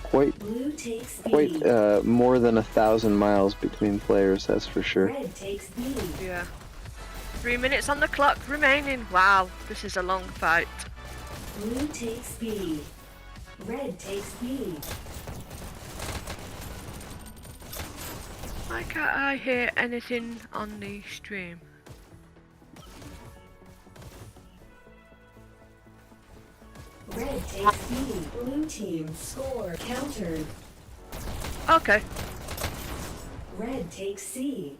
quite Blue takes B. more than 1,000 miles between players. That's for sure. Red takes B. Yeah. 3 minutes on the clock remaining. Wow, this is a long fight. Blue takes B. Red takes B. Why can't I hear anything on the stream? Red takes B. Blue team score countered. Okay. Red takes C.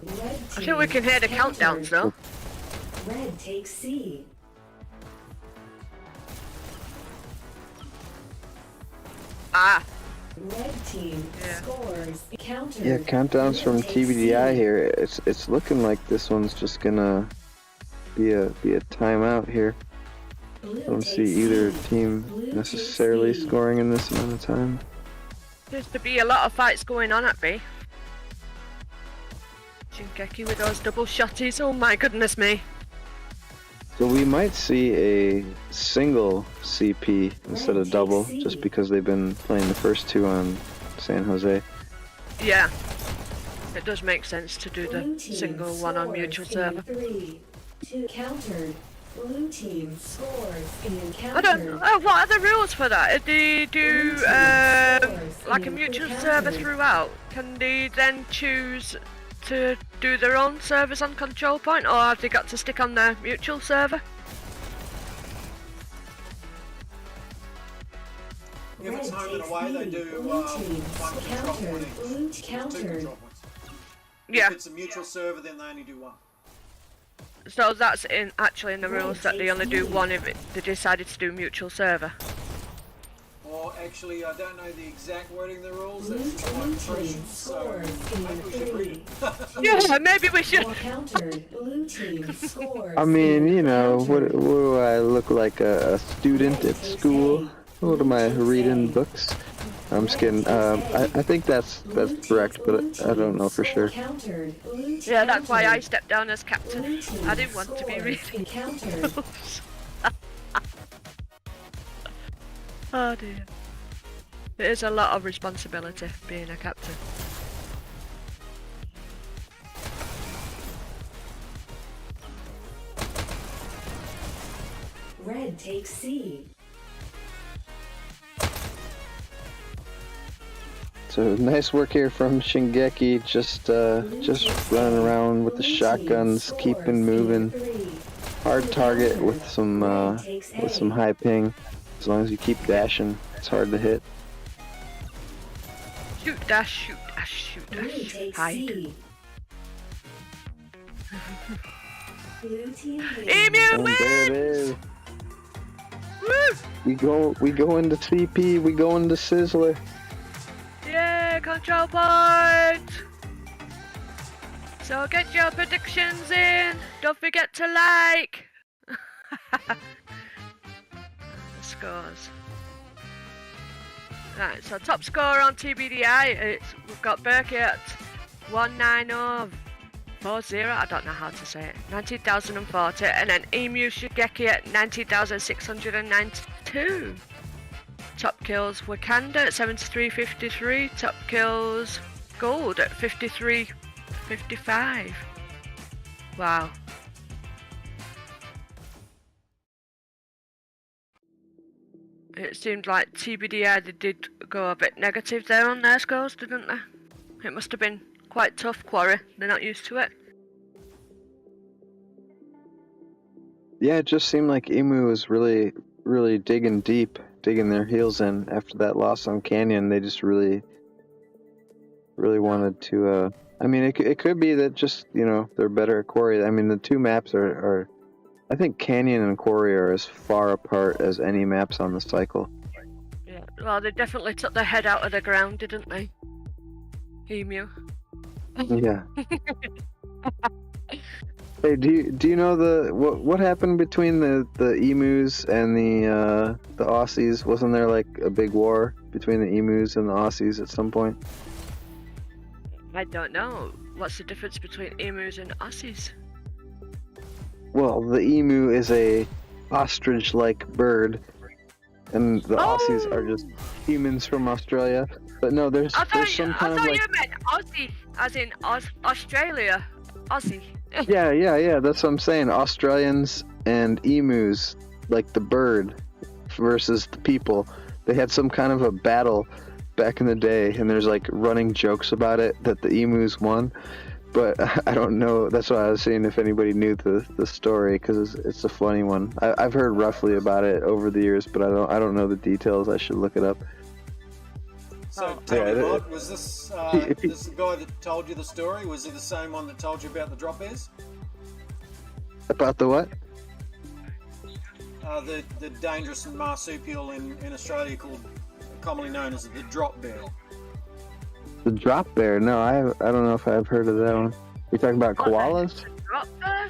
Red team I think we can hear the countdowns though. Red takes C. Ah, Red team scores countered. Yeah, countdowns from Blue takes TBDI C. here. It's looking like this one's just gonna be a timeout here. Blue I don't takes see either C. team Blue takes necessarily C. scoring in this amount of time. seems to be a lot of fights going on at B. Shinkeki with those double shotties. Oh my goodness me. So we might see a single CP instead of takes double, C. just because they've been playing the first two on San Jose. Yeah. It does make sense to do Blue the team single one on scores mutual in server. 3, 2 countered. Blue team scores in countered. I don't know. Oh, what are the rules for that? Do they do like a mutual server throughout? Can they then choose to do their own servers on control point, or have they got to stick on their mutual server? If it's home and away, they do one control point each. Blue Two countered. control points. Yeah. If it's a mutual server, then they only do one. So that's actually in the rules that they only do one if they decided to do mutual server. Or actually, I don't know the exact wording of the rules. Blue That's my team impression. So scores in maybe we should read 3. it. Yeah, maybe we should. Countered. Blue team scores. I mean, in you know, what countered. do I look like, a student at school? What am I reading books? I'm just kidding. I think that's correct, but I don't know for sure. Yeah, that's why I stepped down as captain. I didn't want to be reading. Oh dear. It is a lot of responsibility being a captain. Red takes C. So nice work here from Shingeki, just running around with the shotguns, keeping moving. Hard target with some high ping. As long as you keep dashing, it's hard to hit. Shoot dash, shoot dash, shoot Blue dash. takes Hide. C. Blue team EMU And there it wins! is. Woo! We go into CP, we go into Sizzler. Yeah, control point! So get your predictions in. Don't forget to like. The scores. Right, so top score on TBDI, we've got Berkey at 19040, I don't know how to say it, 19,040, and then EMU Shigeki at 19,692. Top kills Wakanda at 73.53, top kills Gold at 53.55. Wow. It seemed like TBDI they did go a bit negative there on their scores, didn't they? It must have been quite tough quarry, they're not used to it. Yeah, it just seemed like EMU was really digging deep, digging their heels in after that loss on Canyon. They just really wanted to. I mean, it could be that just they're better at quarry. I mean, the two maps are I think Canyon and Quarry are as far apart as any maps on the cycle. Yeah, well, they definitely took their head out of the ground, didn't they? EMU. Yeah. Hey, do you know what happened between the emus and the Aussies? Wasn't there like a big war between the emus and the Aussies at some point? I don't know. What's the difference between emus and Aussies? Well, the emu is a ostrich-like bird, and the Aussies are just humans from Australia. But no, there's some kind of like. I thought you meant Aussie, as in Australia. Aussie. Yeah. That's what I'm saying. Australians and emus, like the bird, versus the people. They had some kind of a battle back in the day, and there's like running jokes about it that the emus won. But I don't know. That's why I was saying if anybody knew the story, because it's a funny one. I've heard roughly about it over the years, but I don't know the details. I should look it up. So tell me, Rod, was this this the guy that told you the story? Was he the same one that told you about the drop bears? About the what? The dangerous marsupial in Australia commonly known as the drop bear. The drop bear? No, I don't know if I've heard of that one. You talking about koalas? Drop bear?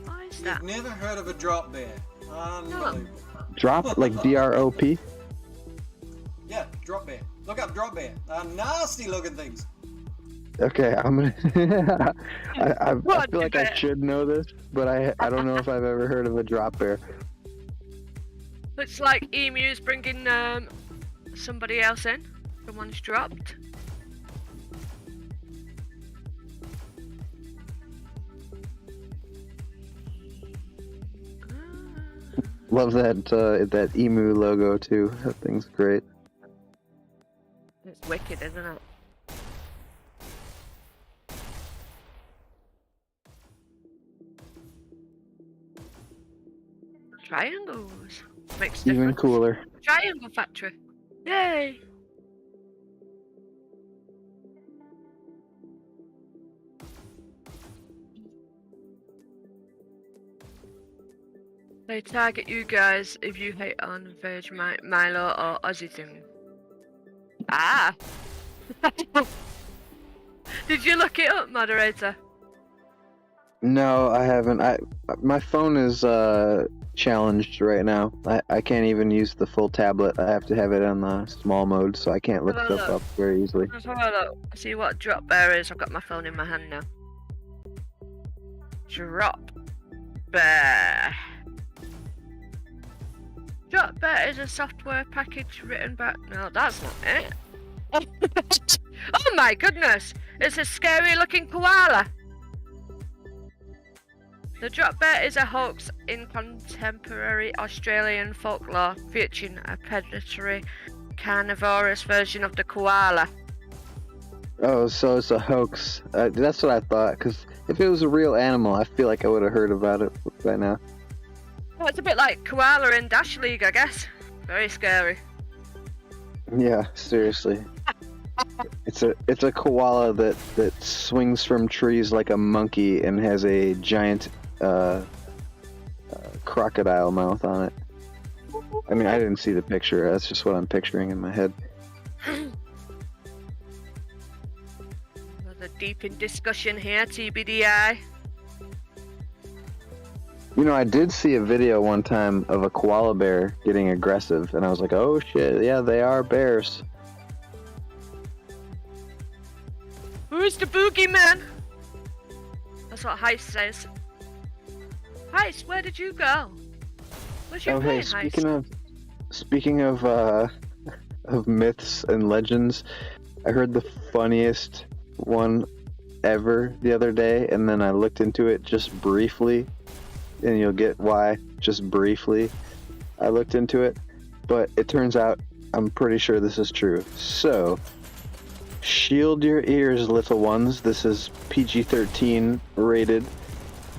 Why is that? You've never heard of a drop bear? Unbelievable. Drop like DROP? Yeah, drop bear. Look up drop bear. Nasty looking things. Okay, I'm gonna. I feel like I should know this, but I don't know if I've ever heard of a drop bear. Looks like emus bringing somebody else in. Someone's dropped. Love that emu logo too. That thing's great. It's wicked, isn't it? Triangles. Makes Even difference. cooler. Triangle factory. Yay! They target you guys if you hate on Veg Milo or Aussie thing. Ah! Did you look it up, moderator? No, I haven't. My phone is challenged right now. I can't even use the full tablet. I have to have it on the small mode, so I can't look stuff up very easily. Let's have a look. See what drop bear is. I've got my phone in my hand now. Drop bear. Drop bear is a software package written by. No, that's not it. Oh my goodness! It's a scary looking koala. The drop bear is a hoax in contemporary Australian folklore, featuring a predatory, carnivorous version of the koala. Oh, so it's a hoax. That's what I thought, because if it was a real animal, I feel like I would have heard about it by now. Well, it's a bit like koala in Dash League, I guess. Very scary. Yeah, seriously. It's a koala that swings from trees like a monkey and has a giant crocodile mouth on it. I mean, I didn't see the picture. That's just what I'm picturing in my head. There's a deep in discussion here, TBDI. You know, I did see a video one time of a koala bear getting aggressive, and I was like, oh shit, yeah, they are bears. Who's the boogeyman? That's what Heist says. Heist, where did you go? Where's your plane, Heist? Speaking of myths and legends, I heard the funniest one ever the other day, and then I looked into it just briefly, and you'll get why, just briefly. I looked into it, but it turns out I'm pretty sure this is true. So, shield your ears, little ones. This is PG-13 rated,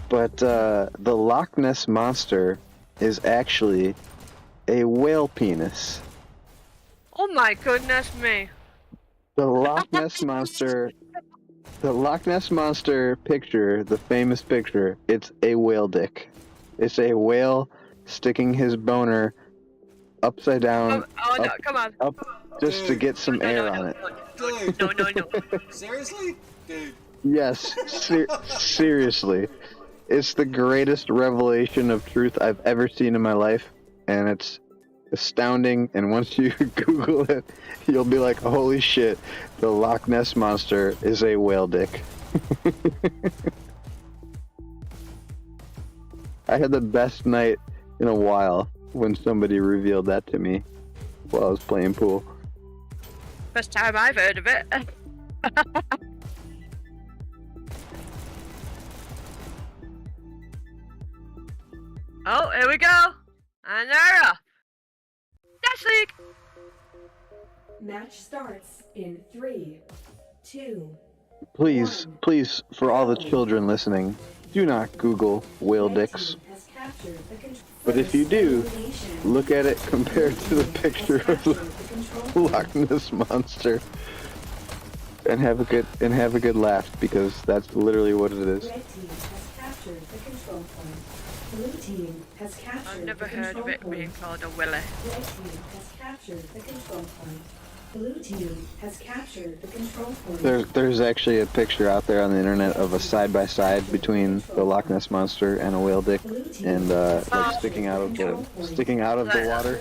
but the Loch Ness Monster is actually a whale penis. Oh my goodness me. The Loch Ness Monster... The Loch Ness Monster picture, the famous picture, it's a whale dick. It's a whale sticking his boner upside down. No, come on. Up just to get some air on it. Dude. No. Seriously? Dude. Yes, seriously. It's the greatest revelation of truth I've ever seen in my life, and it's astounding. And once you Google it, you'll be like, "Holy shit! The Loch Ness monster is a whale dick." I had the best night in a while when somebody revealed that to me while I was playing pool. First time I've heard of it. Oh, here we go. And they're off. Dash League. Match starts in 3, 2. Please, please, for all the children listening, do not Google whale dicks. But if you do, look at it compared to the picture of the Loch Ness monster, and have a good laugh, because that's literally what it is. Red team has captured the control point. Blue team has captured I've never the heard of control it being point. called a willy. Red team has captured the control point. Blue team has captured the control point. There's actually a picture out there on the internet of a side-by-side between the Loch Ness monster and a whale dick, and like sticking out of the water.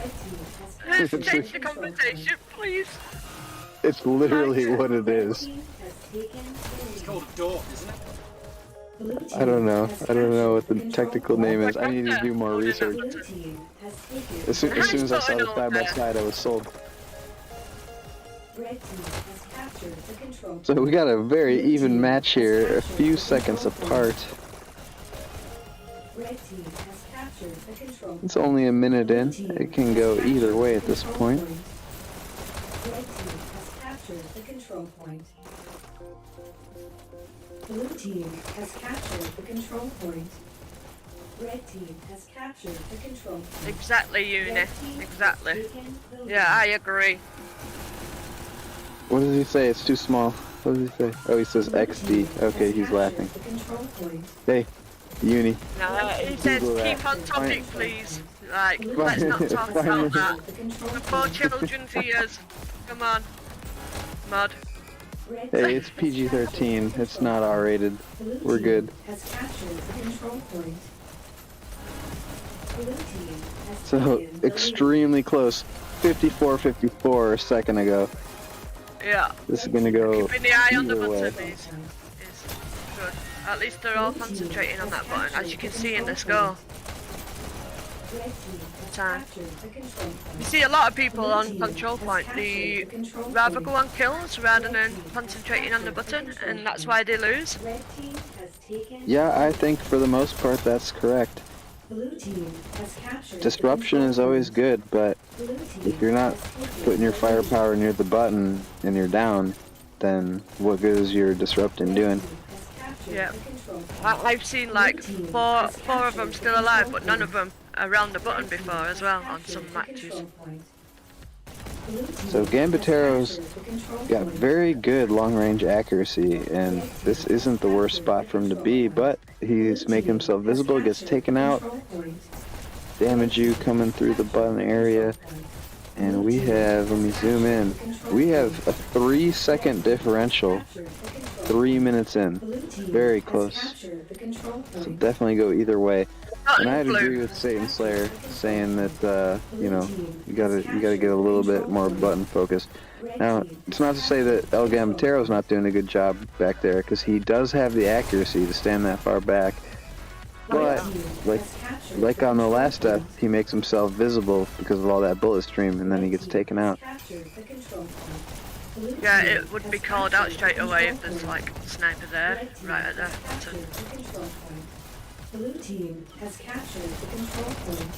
Let's change the conversation, please. It's literally what it is. It's called a dork, isn't it? I don't know what the technical name is. I need to do more research. As soon as I saw the side-by-side, I was sold. So we got a very even match here, a few seconds apart. It's only a minute in. It can go either way at this point. Red team has captured the control point. Blue team has captured the control point. Red team has captured the control point. Exactly, Uni. Exactly. Yeah, I agree. What does he say? It's too small. What does he say? Oh, he says XD. Okay, he's laughing. Hey, Uni. No, he says Google keep that. on topic, please. Like, let's not talk about that. The poor children's ears. Come on. Mud. Hey, it's PG-13. It's not R-rated. We're good. So, extremely close. 54-54 a second ago. Yeah. This is gonna go Keeping the eye on the either way. button is good. At least they're all concentrating on that button, as you can see in the score. Time. You see a lot of people on control point, they rather go on kills rather than concentrating on the button, and that's why they lose. Yeah, I think for the most part that's correct. Disruption is always good, but if you're not putting your firepower near the button and you're down, then what good is your disrupting doing? Yeah. I've seen like four of them still alive, but none of them around the button before as well on some matches. So Gambatero's got very good long-range accuracy, and this isn't the worst spot for him to be, but he's making himself visible, gets taken out. Damage you coming through the button area, and we have, let me zoom in, we have a 3-second differential, 3 minutes in, very close, so definitely go either way. And I'd agree with Satan Slayer saying that you know, you gotta get a little bit more button focused. Now, it's not to say that El Gambatero's not doing a good job back there, because he does have the accuracy to stand that far back. But like on the last step, he makes himself visible because of all that bullet stream, and then he gets taken out. Yeah, it would be called out straight away if there's like a sniper there, right at the button. Blue team has captured the control point.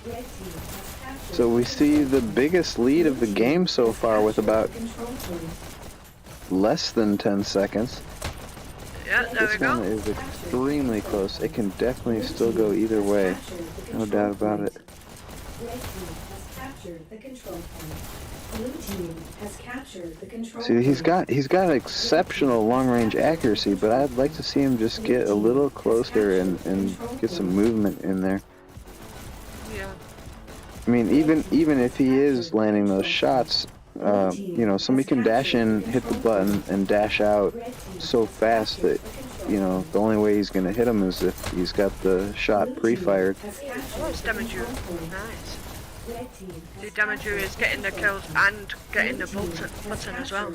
Red team has captured. So we see the biggest lead of the game so far with about less than 10 seconds. Yeah, there we This one go. is extremely close. It can definitely still go either way. No doubt about it. Red team has captured the control point. Blue team has captured the control See, he's got exceptional long-range accuracy, but I'd like to see him just get a little closer and get some movement in there. Yeah. I mean, even if he is landing those shots, you know, somebody can dash in, hit the button, and dash out so fast that, you know, the only way he's going to hit him is if he's got the shot pre-fired. Oh, it's Damager. Nice. The Damager is getting the kills and getting the button as well.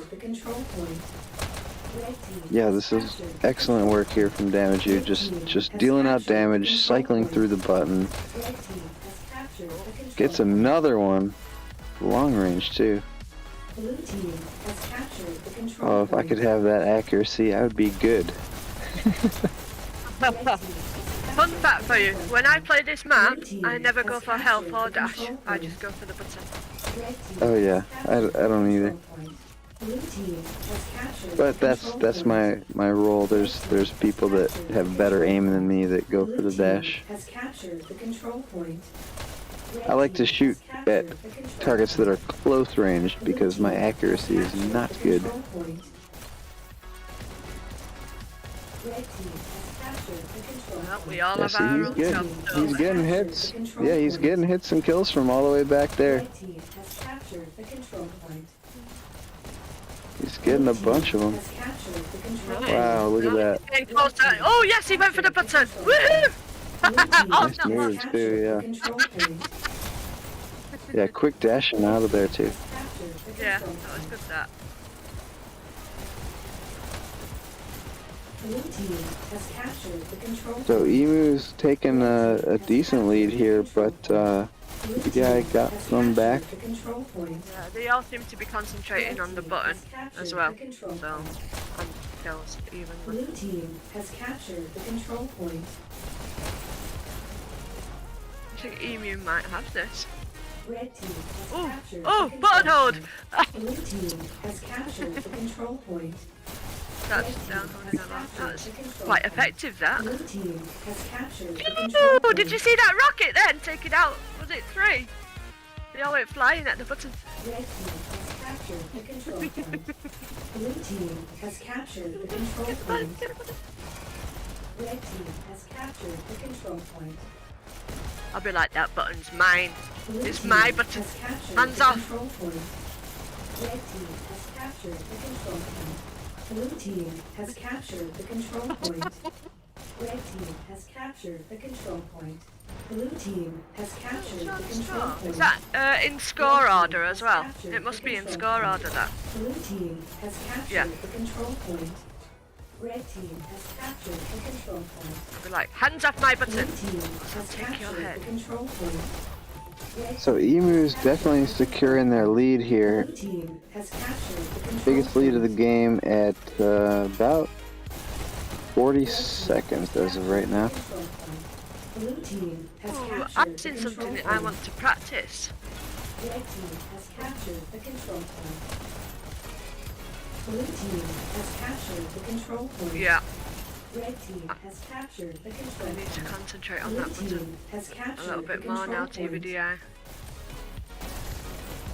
Yeah, this is excellent work here from Damager. Just dealing out damage, cycling through the button. Gets another one. Long range, too. Oh, if I could have that accuracy, I would be good. Fun fact for you, when I play this map, I never go for health or dash. I just go for the button. Oh yeah, I don't either. But that's my role. There's people that have better aim than me that go for the dash. I like to shoot at targets that are close range because my accuracy is not good. Well, we all Yeah, have our he's own good. stuff. He's getting hits. Yeah, he's getting hits and kills from all the way back there. He's getting a bunch of them. Wow, look at that. Getting closer. Oh yes, he went for the button. Woohoo! Oh, Nice moves too, yeah. Yeah, quick dashing out of there too. yeah, that was good. That. So EMU's taking a decent lead here, but TBDI got some back. Yeah, they all seem to be concentrating on the button as well. So, and kills even. Blue team has captured the control point. I think EMU might have this. Red team has Oh, captured oh, the button control hold! point. Blue team has captured the control point. That's down holding them off. That's quite effective, that. Blue team has captured the control Ooh, did you see that rocket then? Take it out. Was it 3? They all went flying at the button. Red team has captured the control point. Blue team has captured the control point. Red team has captured the control point. I'll be like, that button's mine. Blue It's team my button. has captured Hands the off. control point. Red team has captured the control point. Blue team has captured the control point. Red team has captured the control point. Blue team has captured the control point. Is that in score order as well? It must be in score order, that. Blue team has captured Yeah. the control point. Red team has captured the control point. I'll be like, hands off my Blue button. team has Take your captured head. the control point. Red So EMU's definitely securing their lead here. Blue team has captured the control Biggest lead of the point. game at about 40 seconds as of right now. Control point. Blue team has Ooh, captured I've the seen control something that I point. want to practice. Red team has captured the control point. Blue team has captured the control point. Yeah, Red team has captured the control I need to point. concentrate on Blue that button team has a captured little the bit more now, control point. TBDI.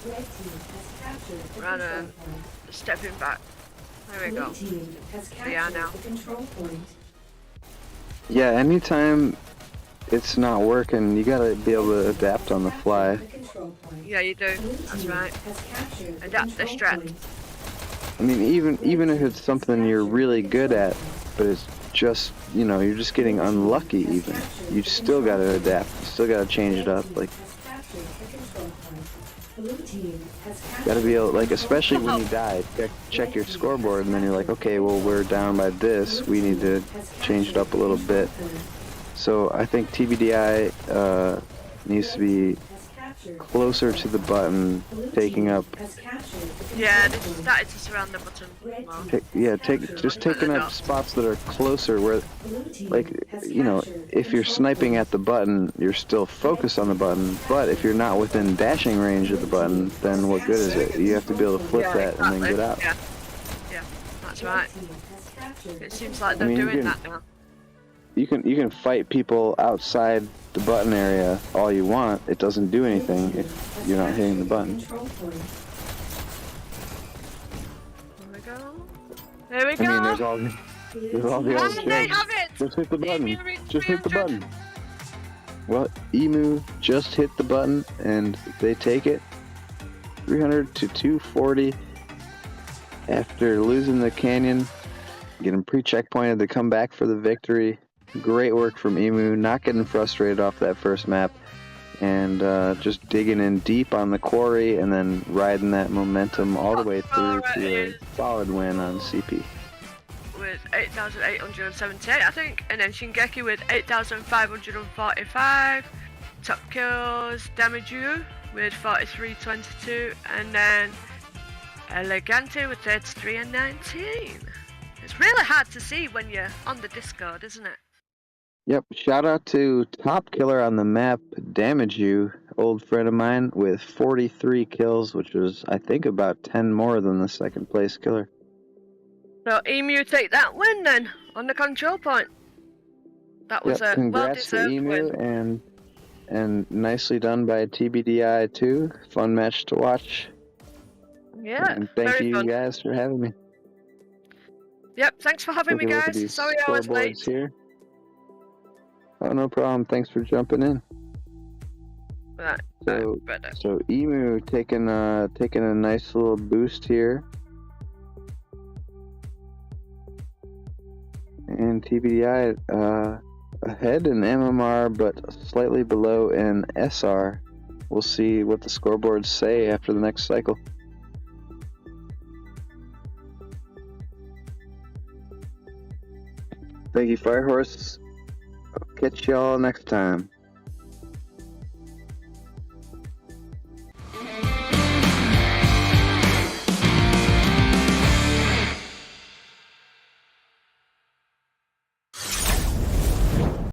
Red team has captured the Rather control than point. stepping back. There we Blue go. team has They are captured now. the control point. Yeah, anytime it's not working, you gotta be able to adapt on the fly. The control point. Yeah, you do. Blue That's team right. has captured the Adapt the control strat. point. I mean, even if it's something you're really good at, but it's just, you know, you're just getting unlucky even, you still gotta adapt. You still gotta change it up. Like, Has captured the control point. Blue team has gotta be able, like, captured especially when you die, check your scoreboard, and then you're like, okay, well, we're down by this. We need to change it up a little bit. So I think TBDI needs to be closer to the button, taking up, Yeah, they started to surround the button. Well, taking up spots that are closer where, like, you know, if you're sniping at the button, you're still focused on the button, but if you're not within dashing range of the button, then what good is it? You have to be able to flip yeah, that and then get out. Yeah, yeah, that's right. It seems like I they're mean, you doing can- that now. You can fight people outside the button area all you want. It doesn't do anything if you're not hitting the button. Here we go. Here we go. I mean, there's all the old And they jokes. have it! Just hit the button. EMU reached Just hit the 300. button. Well, EMU just hit the button and they take it. 300 to 240 after losing the canyon, getting pre-checkpointed to come back for the victory. Great work from EMU, not getting frustrated off that first map, and just digging in deep on the quarry and then riding that momentum all the way through to a solid win on CP. With 8,878, I think, and then Shingeki with 8,545. Top kills, Damaju with 43.22, and then Elegante with 33 and 19. It's really hard to see when you're on the Discord, isn't it? Yep, shout out to top killer on the map, Damaju, old friend of mine, with 43 kills, which was, I think, about 10 more than the second place killer. So EMU take that win then, on the control point. That was a congrats to well-deserved EMU, win. and nicely done by TBDI too. Fun match to watch. Yeah, and thank very you fun. guys for having me. Yep, thanks for having me, Taking a look at guys. these Sorry I was scoreboards late. here. Oh, no problem. Thanks for jumping in. Right, So, better. so EMU taking a nice little boost here, and TBDI ahead in MMR, but slightly below in SR. We'll see what the scoreboards say after the next cycle. Thank you, FireHorse. I'll catch y'all next time.